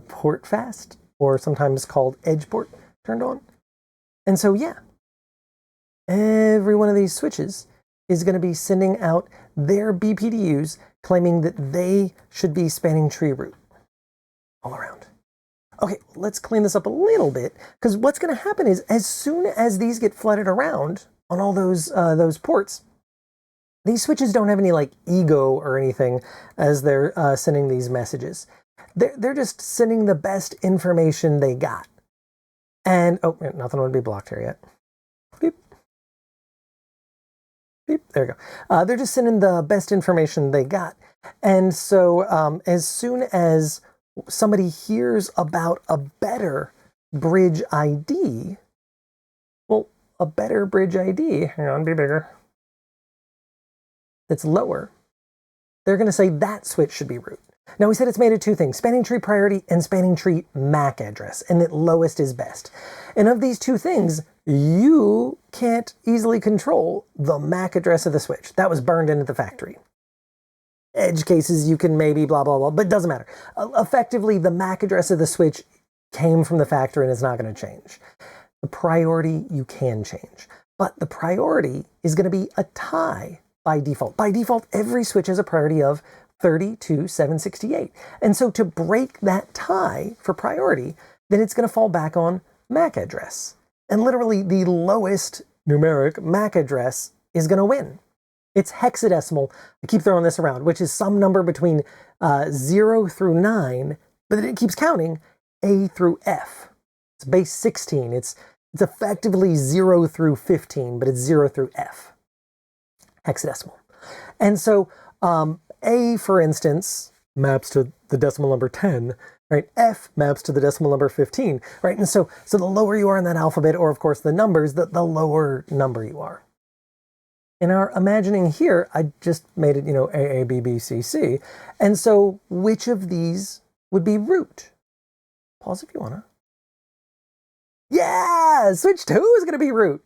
port fast, or sometimes called edge port turned on. And so, yeah, every one of these switches is going to be sending out their BPDUs claiming that they should be spanning tree root all around. Okay, let's clean this up a little bit, because what's going to happen is as soon as these get flooded around on all those ports, these switches don't have any like ego or anything as they're sending these messages. They're just sending the best information they got. And, oh, nothing would be blocked here yet. Beep. Beep. There we go. They're just sending the best information they got. And so as soon as somebody hears about a better bridge ID, well, a better bridge ID, hang on, be bigger, that's lower, they're going to say that switch should be root. Now, we said it's made of two things, spanning tree priority and spanning tree MAC address, and that lowest is best. And of these two things, you can't easily control the MAC address of the switch. That was burned into the factory. Edge cases, you can maybe blah, blah, blah, but it doesn't matter. Effectively, the MAC address of the switch came from the factory and it's not going to change. The priority, you can change. but the priority is going to be a tie by default. By default, every switch has a priority of 32,768. And so to break that tie for priority, then it's going to fall back on MAC address. And literally the lowest numeric MAC address is going to win. It's hexadecimal. I keep throwing this around, which is some number between 0 through 9, but it keeps counting A through F. It's base 16. It's effectively 0 through 15, but it's 0 through F. Hexadecimal. And so A, for instance, maps to the decimal number 10, right? F maps to the decimal number 15, right? And so the lower you are in that alphabet, or of course the numbers, the lower number you are. In our imagining here, I just made it, A, A, B, B, C, C. And so which of these would be root? Pause if you wanna. Yeah, switch 2 is gonna be root.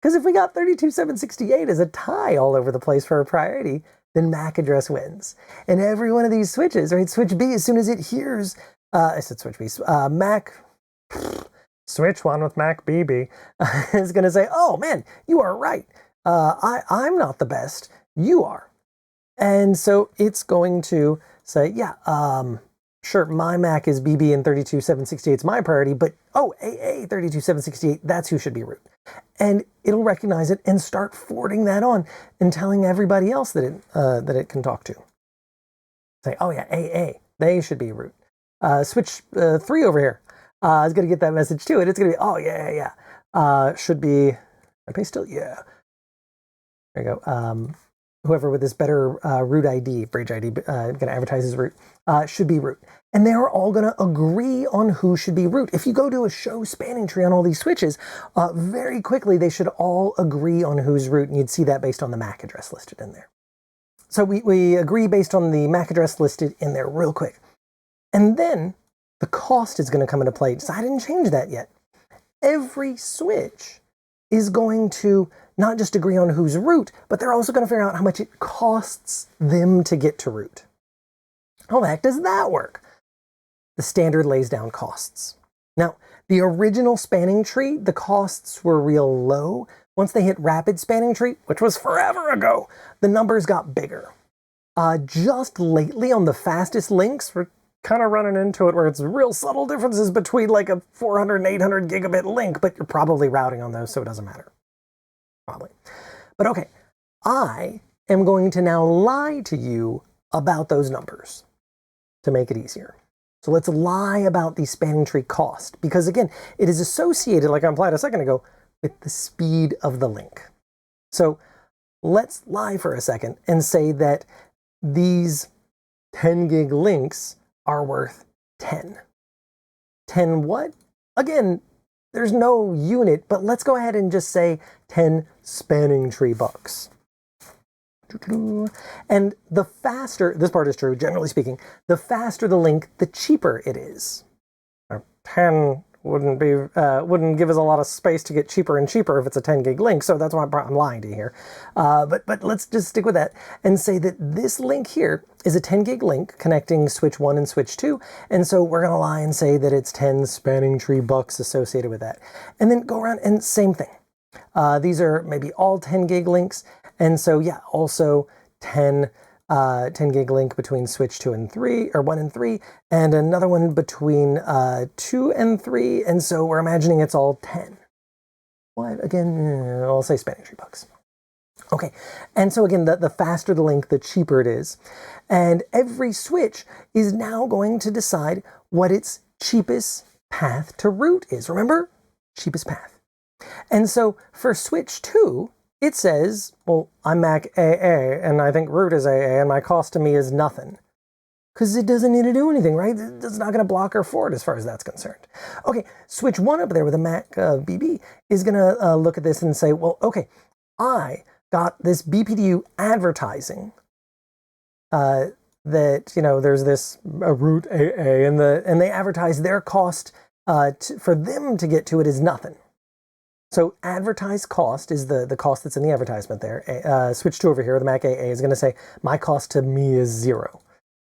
Because if we got 32,768 as a tie all over the place for a priority, then MAC address wins. And every one of these switches, right, switch B, as soon as it hears, I said switch B, MAC, switch 1 with MAC BB, is gonna say, oh man, you are right. I'm not the best, you are. And so it's going to say, yeah, sure, my MAC is BB and 32,768 is my priority, but oh, AA 32,768, that's who should be root. And it'll recognize it and start forwarding that on and telling everybody else that it can talk to. Say, oh yeah, AA, they should be root. Switch 3 over here is going to get that message too, and it's going to be, oh yeah. Should be, I pay still, yeah. There you go. Whoever with this better root ID, Bridge ID, going to advertise as root, should be root. And they're all going to agree on who should be root. If you go to a show spanning tree on all these switches, very quickly they should all agree on who's root, and you'd see that based on the MAC address listed in there. So we agree based on the MAC address listed in there real quick. And then the cost is going to come into play. So I didn't change that yet. Every switch is going to not just agree on who's root, but they're also going to figure out how much it costs them to get to root. How the heck does that work? The standard lays down costs. Now, the original spanning tree, the costs were real low. Once they hit rapid spanning tree, which was forever ago, the numbers got bigger. Just lately on the fastest links, we're kind of running into it where it's real subtle differences between like a 400 and 800 gigabit link, but you're probably routing on those, so it doesn't matter. Probably. But okay, I am going to now lie to you about those numbers to make it easier. So let's lie about the spanning tree cost, because again, it is associated, like I implied a second ago, with the speed of the link. So let's lie for a second and say that these 10 gig links are worth 10. 10 what? Again, there's no unit, but let's go ahead and just say 10 spanning tree bucks. And the faster, this part is true, generally speaking, the faster the link, the cheaper it is. 10 wouldn't give us a lot of space to get cheaper and cheaper if it's a 10 gig link, so that's why I'm lying to you here. But let's just stick with that and say that this link here is a 10 gig link connecting switch 1 and switch 2, and so we're going to lie and say that it's 10 spanning tree bucks associated with that. And then go around and same thing. These are maybe all 10 gig links, and so yeah, also 10 gig link between switch 2 and 3, or 1 and 3, and another one between 2 and 3, and so we're imagining it's all 10. What, again, I'll say spanning tree bucks. Okay, and so again, the faster the link, the cheaper it is. And every switch is now going to decide what its cheapest path to root is. Remember? Cheapest path. And so for switch 2, it says, well, I'm MAC AA, and I think root is AA, and my cost to me is nothing. Because it doesn't need to do anything, right? It's not going to block or forward as far as that's concerned. Okay, switch 1 up there with a MAC BB is going to look at this and say, well, okay, I got this BPDU advertising that, there's this root AA, and they advertise their cost for them to get to it is nothing. So advertised cost is the cost that's in the advertisement there. Switch 2 over here, the MAC AA is going to say, my cost to me is 0.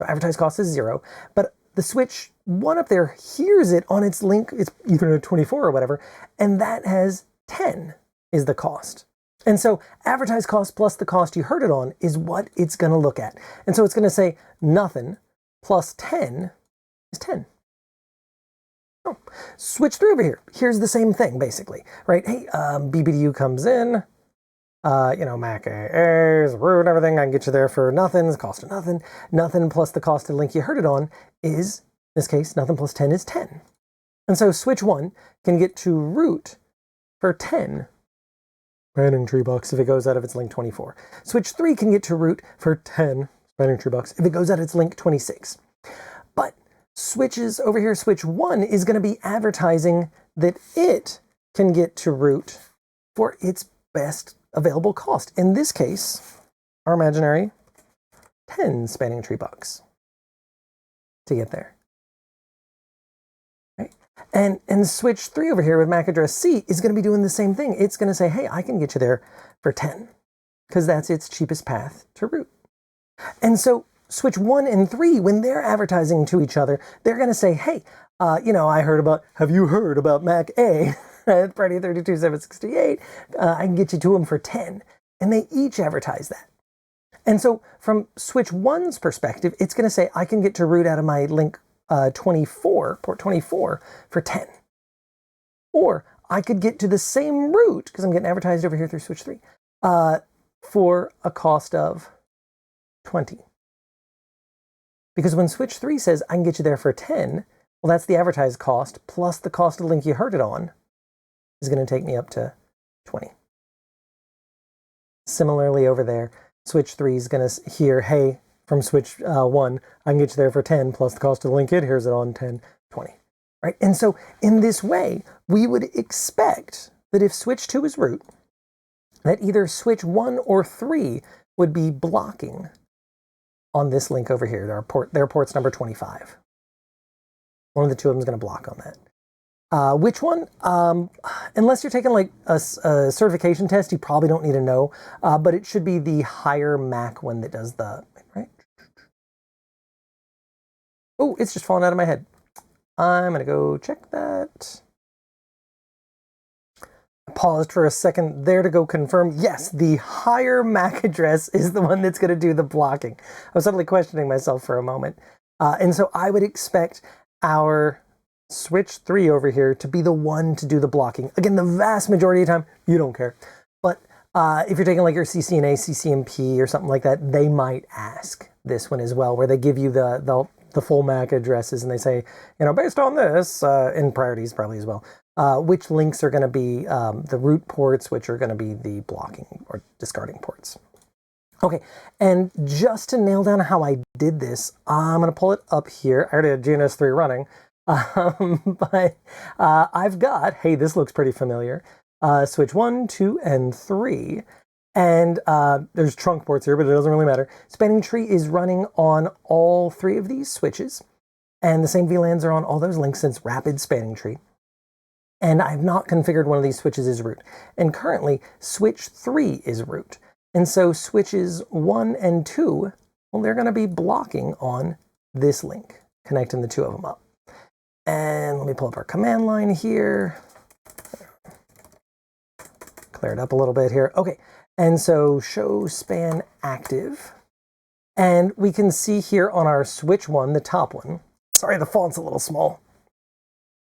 So advertised cost is 0, but the switch 1 up there hears it on its link, it's Ethernet 24 or whatever, and that has 10. is the cost. And so advertised cost plus the cost you heard it on is what it's going to look at. And so it's going to say nothing plus 10 is 10. Oh. Switch 3 over here. Here's the same thing, basically, right? Hey, BBDU comes in, Mac AA's, root and everything. I can get you there for nothing. It's cost of nothing. Nothing plus the cost of the link you heard it on is, in this case, nothing plus 10 is 10. And so switch 1 can get to root for 10 spanning tree bucks if it goes out of its link 24. Switch 3 can get to root for 10 spanning tree bucks if it goes out of its link 26. But switches over here, switch 1 is going to be advertising that it can get to root for its best available cost. In this case, our imaginary 10 spanning tree bucks to get there. Right? And switch 3 over here with MAC address C is going to be doing the same thing. It's going to say, hey, I can get you there for 10 because that's its cheapest path to root. And so switch 1 and 3, when they're advertising to each other, they're going to say, hey, have you heard about Mac A? Friday 32768, I can get you to them for 10. And they each advertise that. And so from switch 1's perspective, it's going to say, I can get to root out of my link 24, port 24 for 10. Or I could get to the same route, because I'm getting advertised over here through switch 3, for a cost of 20. Because when switch 3 says, I can get you there for 10, well, that's the advertised cost plus the cost of the link you heard it on is going to take me up to 20. Similarly over there, switch 3 is going to hear, hey, from switch 1, I can get you there for 10 plus the cost of the link it, here's it on 10, 20. Right? And so in this way, we would expect that if switch 2 is root, that either switch 1 or 3 would be blocking on this link over here. Their port's number 25. One of the two of them is going to block on that. Which one? Unless you're taking like a certification test, you probably don't need to know, but it should be the higher MAC one that does the, right? Oh, it's just falling out of my head. I'm going to go check that. I paused for a second there to go confirm. Yes, the higher MAC address is the one that's going to do the blocking. I was suddenly questioning myself for a moment. And so I would expect our switch 3 over here to be the one to do the blocking. Again, the vast majority of the time, you don't care. But if you're taking like your CCNA, CCNP or something like that, they might ask this one as well, where they give you the full MAC addresses and they say, based on this, in priorities probably as well, which links are going to be the root ports, which are going to be the blocking or discarding ports. Okay, and just to nail down how I did this, I'm going to pull it up here. I already had GNS3 running. But I've got, hey, this looks pretty familiar, switch 1, 2, and 3. And there's trunk ports here, but it doesn't really matter. Spanning tree is running on all 3 of these switches. And the same VLANs are on all those links since rapid spanning tree. And I've not configured one of these switches as root. And currently, switch 3 is root. And so switches 1 and 2, well, they're going to be blocking on this link, connecting the 2 of them up. And let me pull up our command line here. Clear it up a little bit here. Okay, and so show span active. And we can see here on our switch 1, the top one. Sorry, the font's a little small.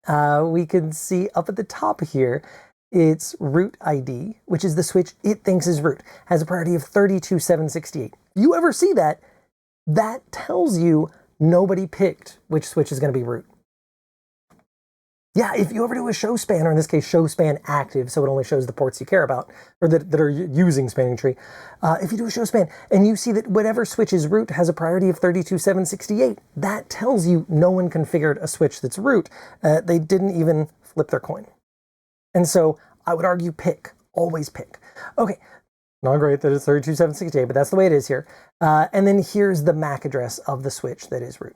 We can see up at the top here, it's root ID, which is the switch it thinks is root. Has a priority of 32,768. If you ever see that, that tells you nobody picked which switch is going to be root. Yeah, if you ever do a show span, or in this case, show span active, so it only shows the ports you care about, or that are using spanning tree. If you do a show span and you see that whatever switch is root has a priority of 32,768, that tells you no one configured a switch that's root. They didn't even flip their coin. And so I would argue pick, always pick. Okay, not great that it's 32,768, but that's the way it is here. And then here's the MAC address of the switch that is root.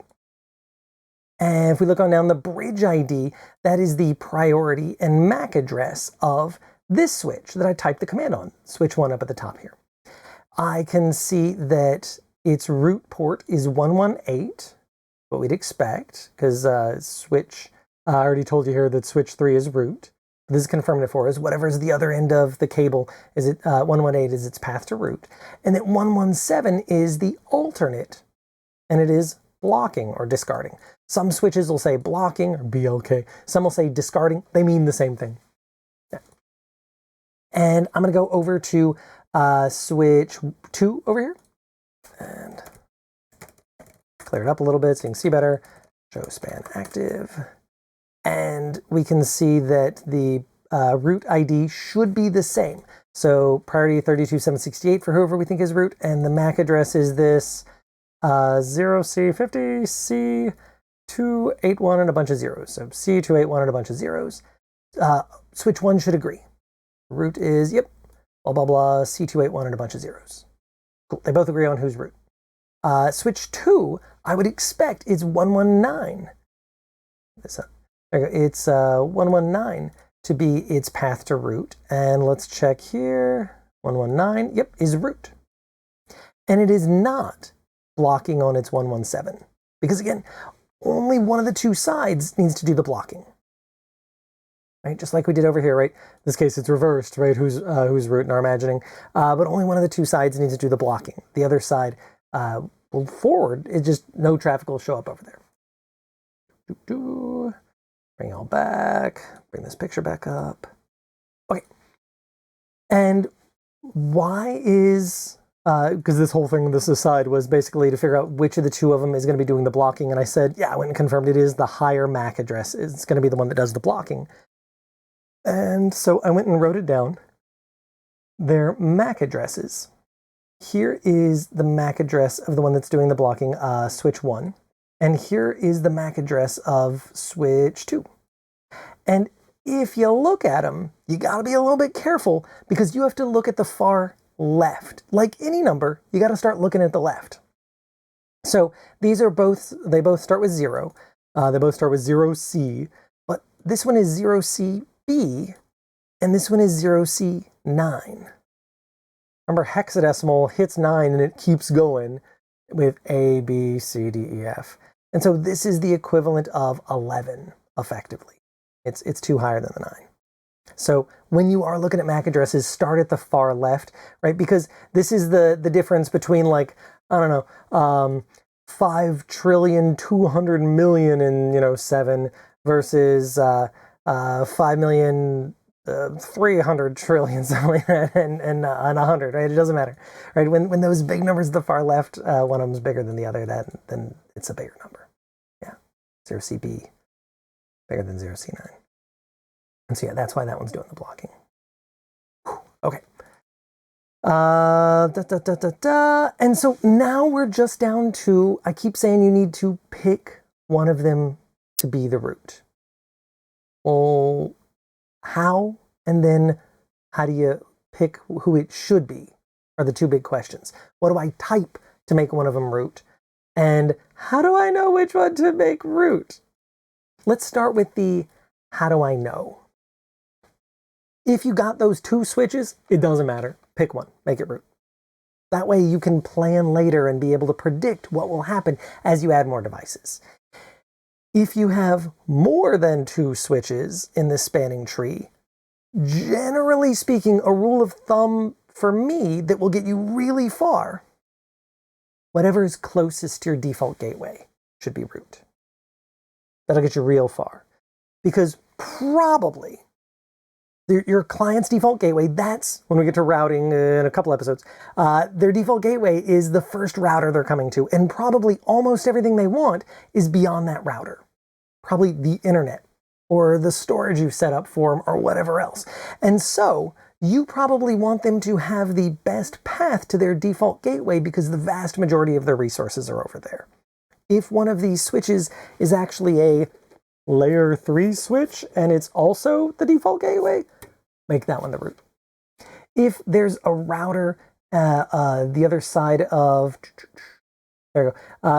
And if we look on down the bridge ID, that is the priority and MAC address of this switch that I typed the command on, switch 1 up at the top here. I can see that its root port is 118, what we'd expect, because I already told you here that switch 3 is root. This is confirming it for us. Whatever's the other end of the cable, is it 118 is its path to root. And that 117 is the alternate, and it is blocking or discarding. Some switches will say blocking or BLK. Some will say discarding. They mean the same thing. Yeah. And I'm going to go over to switch 2 over here. And clear it up a little bit so you can see better. Show span active. And we can see that the root ID should be the same. So priority 32768 for whoever we think is root, and the MAC address is this 0C50, C281 and a bunch of zeros. So C281 and a bunch of zeros. Switch 1 should agree. Root is, yep, blah, blah, blah, C281 and a bunch of zeros. Cool, they both agree on who's root. Switch 2, I would expect is 119. It's 119 to be its path to root. And let's check here. 119, yep, is root. And it is not blocking on its 117. Because again, only one of the two sides needs to do the blocking. Right, just like we did over here, right? In this case, it's reversed, right? Who's root in our imagining. But only one of the two sides needs to do the blocking. The other side will forward. It's just no traffic will show up over there. Bring it all back. Bring this picture back up. Okay. And why is, because this whole thing, this aside, was basically to figure out which of the two of them is going to be doing the blocking. And I said, yeah, I went and confirmed it is the higher MAC address. It's going to be the one that does the blocking. And so I went and wrote it down. Their MAC addresses. Here is the MAC address of the one that's doing the blocking, switch 1. And here is the MAC address of switch 2. And if you look at them, you got to be a little bit careful because you have to look at the far left. Like any number, you got to start looking at the left. So these are both, they both start with 0. They both start with 0C, but this one is 0CB and this one is 0C9. Remember, hexadecimal hits 9 and it keeps going with A, B, C, D, E, F. And so this is the equivalent of 11, effectively. It's 2 higher than the 9. So when you are looking at MAC addresses, start at the far left, right? Because this is the difference between, like, I don't know, 5,200,000,000 and 7 versus 5,300,000,000,000 something like that, and 100, right? It doesn't matter, right? When those big numbers at the far left, one of them is bigger than the other, then it's a bigger number. Yeah, 0CB bigger than 0C9. And so yeah, that's why that one's doing the blocking. Whew. Okay. And so now we're just down to, I keep saying you need to pick one of them to be the root. Well, how, and then how do you pick who it should be are the two big questions. What do I type to make one of them root? And how do I know which one to make root? Let's start with the how do I know? If you got those two switches, it doesn't matter. Pick one, make it root. That way you can plan later and be able to predict what will happen as you add more devices. If you have more than 2 switches in this spanning tree, generally speaking, a rule of thumb for me that will get you really far, whatever is closest to your default gateway should be root. That'll get you real far. Because probably your client's default gateway, that's when we get to routing in a couple episodes, their default gateway is the first router they're coming to, and probably almost everything they want is beyond that router. Probably the internet or the storage you've set up for them or whatever else. And so you probably want them to have the best path to their default gateway because the vast majority of their resources are over there. If one of these switches is actually a layer 3 switch and it's also the default gateway, make that one the root. If there's a router the other side of, there we go.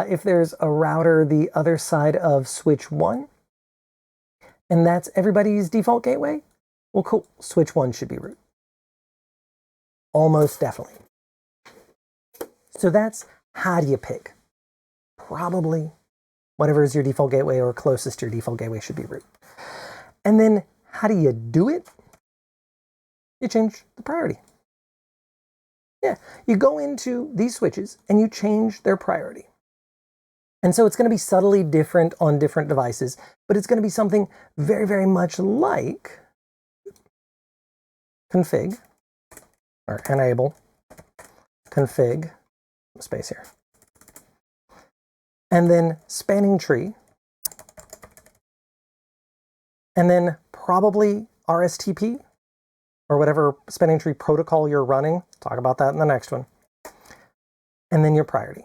If there's a router the other side of switch 1, and that's everybody's default gateway, well, cool, switch 1 should be root. Almost definitely. So that's how do you pick? Probably whatever is your default gateway or closest to your default gateway should be root. And then how do you do it? You change the priority. Yeah, you go into these switches and you change their priority. And so it's going to be subtly different on different devices, but it's going to be something very, very much like config or enable config, space here, and then spanning tree, and then probably RSTP or whatever spanning tree protocol you're running. Talk about that in the next one. And then your priority.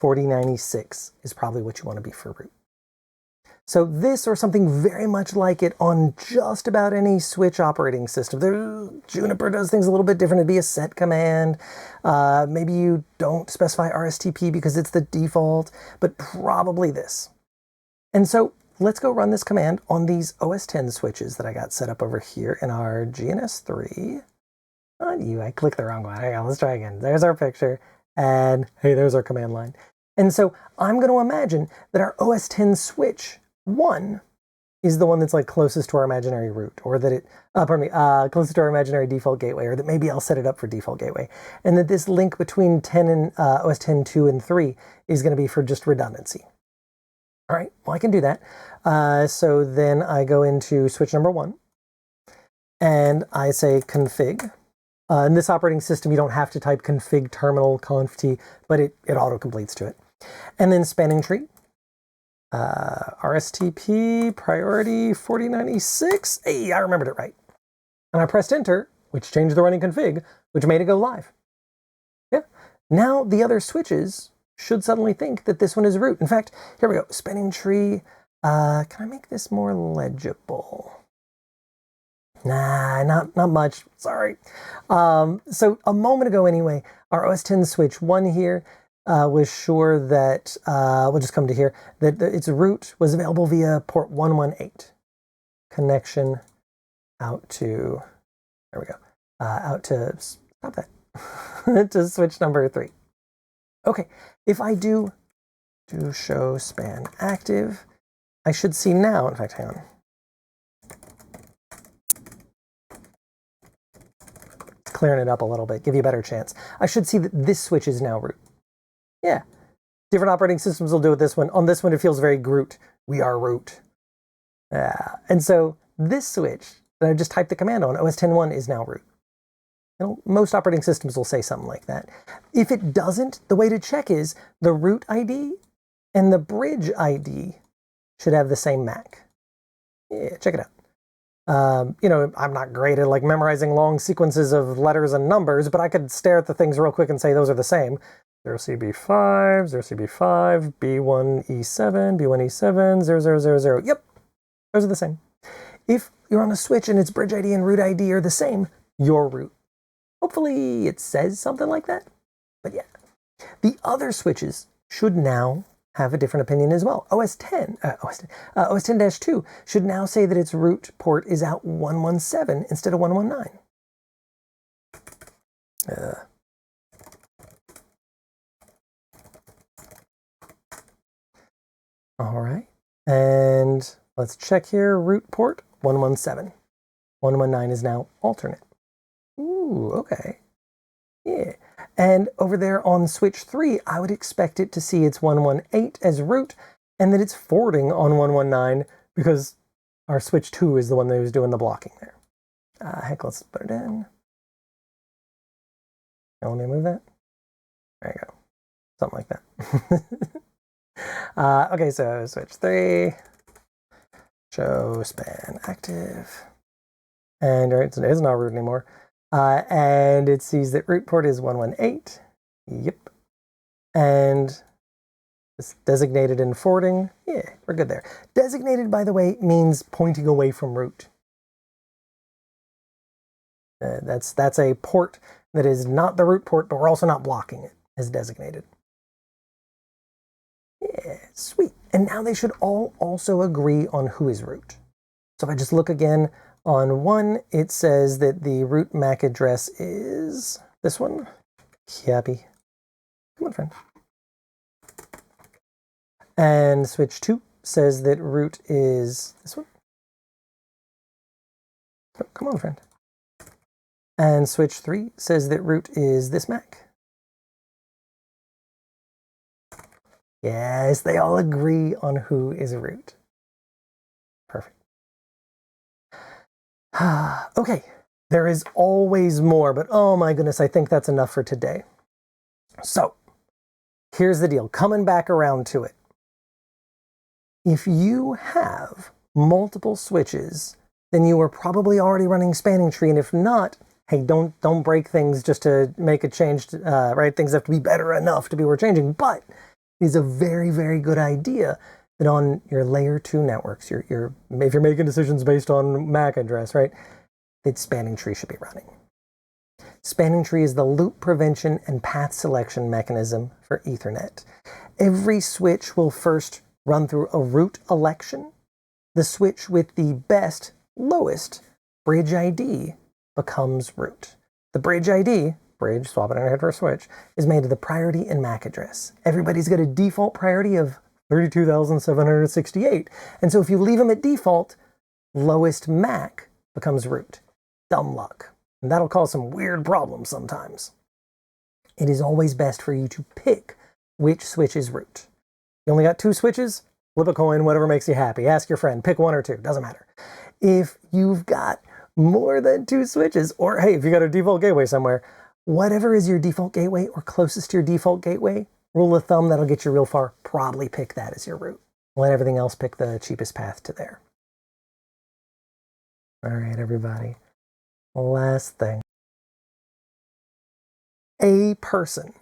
4096 is probably what you want to be for root. So this or something very much like it on just about any switch operating system. Juniper does things a little bit different. It'd be a set command. Maybe you don't specify RSTP because it's the default, but probably this. And so let's go run this command on these OS X switches that I got set up over here in our GNS3. Not you, I clicked the wrong one. Hang on, let's try again. There's our picture, and hey, there's our command line. And so I'm going to imagine that our OS X switch 1 is the one that's like closest to our imaginary root, or that it, closest to our imaginary default gateway, or that maybe I'll set it up for default gateway. And that this link between 10 and OS X 2 and 3 is going to be for just redundancy. All right, well, I can do that. So then I go into switch number 1 and I say config. In this operating system, you don't have to type config terminal conft, but it auto-completes to it. And then spanning tree, RSTP priority 4096. Hey, I remembered it right. And I pressed enter, which changed the running config, which made it go live. Yeah. Now the other switches should suddenly think that this one is root. In fact, here we go. Spanning tree. Can I make this more legible? Nah, not much. Sorry. So a moment ago anyway, our OS X switch 1 here was sure that, we'll just come to here, that its root was available via port 118. Connection out to, there we go, out to, stop that, to switch number 3. Okay, if I do show span active, I should see now, in fact, hang on. Clearing it up a little bit, give you a better chance. I should see that this switch is now root. Yeah, different operating systems will do it this one. On this one, it feels very Groot. We are root. Yeah, and so this switch that I just typed the command on, OS X 1, is now root. You know, most operating systems will say something like that. If it doesn't, the way to check is the root ID and the bridge ID should have the same MAC. Yeah, check it out. You know, I'm not great at like memorizing long sequences of letters and numbers, but I could stare at the things real quick and say those are the same. 0CB5, 0CB5, B1E7, B1E7, 0000. Yep, those are the same. If you're on a switch and its bridge ID and root ID are the same, you're root. Hopefully it says something like that, but yeah. The other switches should now have a different opinion as well. OS X-2 should now say that its root port is out 117 instead of 119. All right, and let's check here, root port 117. 119 is now alternate. Ooh, okay. Yeah. And over there on switch 3, I would expect it to see its 118 as root, and that it's forwarding on 119 because our switch 2 is the one that was doing the blocking there. Heck, let's put it in. Now, let me move that. There you go. Something like that. Okay, so switch 3, show span active, and right, so it's not root anymore. And it sees that root port is 118. Yep. And it's designated in forwarding. Yeah, we're good there. Designated, by the way, means pointing away from root. That's a port that is not the root port, but we're also not blocking it as designated. Yeah, sweet. And now they should all also agree on who is root. So if I just look again, on 1, it says that the root MAC address is this one. Yappy. Come on, friend. And switch 2 says that root is this one. Oh, come on, friend. And switch 3 says that root is this MAC. Yes, they all agree on who is root. Perfect. Okay, there is always more, but oh my goodness, I think that's enough for today. So, here's the deal, coming back around to it. If you have multiple switches, then you are probably already running spanning tree, and if not, hey, don't break things just to make a change, right? Things have to be better enough to be worth changing, but it is a very, very good idea that on your layer 2 networks, if you're making decisions based on MAC address, right, that spanning tree should be running. Spanning tree is the loop prevention and path selection mechanism for Ethernet. Every switch will first run through a root election. The switch with the best, lowest bridge ID becomes root. The bridge ID, bridge, swap it on your head for a switch, is made of the priority and MAC address. Everybody's got a default priority of 32,768. And so if you leave them at default, lowest MAC becomes root. Dumb luck. And that'll cause some weird problems sometimes. It is always best for you to pick which switch is root. You only got 2 switches? Flip a coin, whatever makes you happy. Ask your friend, pick 1 or 2, doesn't matter. If you've got more than 2 switches, or hey, if you got a default gateway somewhere, whatever is your default gateway or closest to your default gateway, rule of thumb, that'll get you real far, probably pick that as your root. Let everything else pick the cheapest path to there. All right, everybody. Last thing. A person,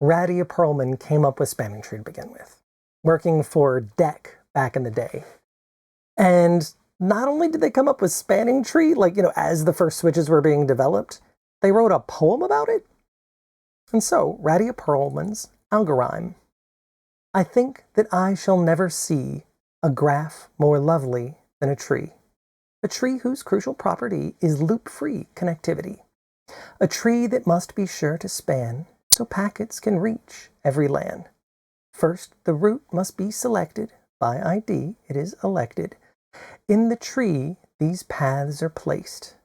Radia Perlman, came up with spanning tree to begin with, working for DEC back in the day. And not only did they come up with spanning tree, as the first switches were being developed, they wrote a poem about it. And so, Radia Perlman's algorithm. I think that I shall never see a graph more lovely than a tree whose crucial property is loop-free connectivity. A tree that must be sure to span so packets can reach every LAN. First, the root must be selected. By ID, it is elected. In the tree, these paths are placed.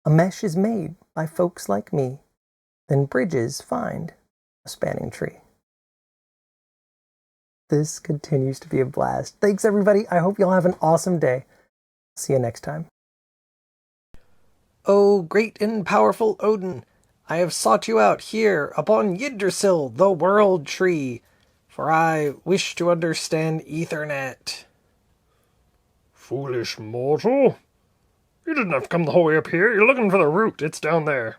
A mesh is made by folks like me. Then bridges find a spanning tree. This continues to be a blast. Thanks, everybody. I hope you'll have an awesome day. See you next time. O great and powerful Odin, I have sought you out here upon Yggdrasil, the world tree, for I wish to understand Ethernet. Foolish mortal. You didn't have to come the whole way up here. You're looking for the root. It's down there.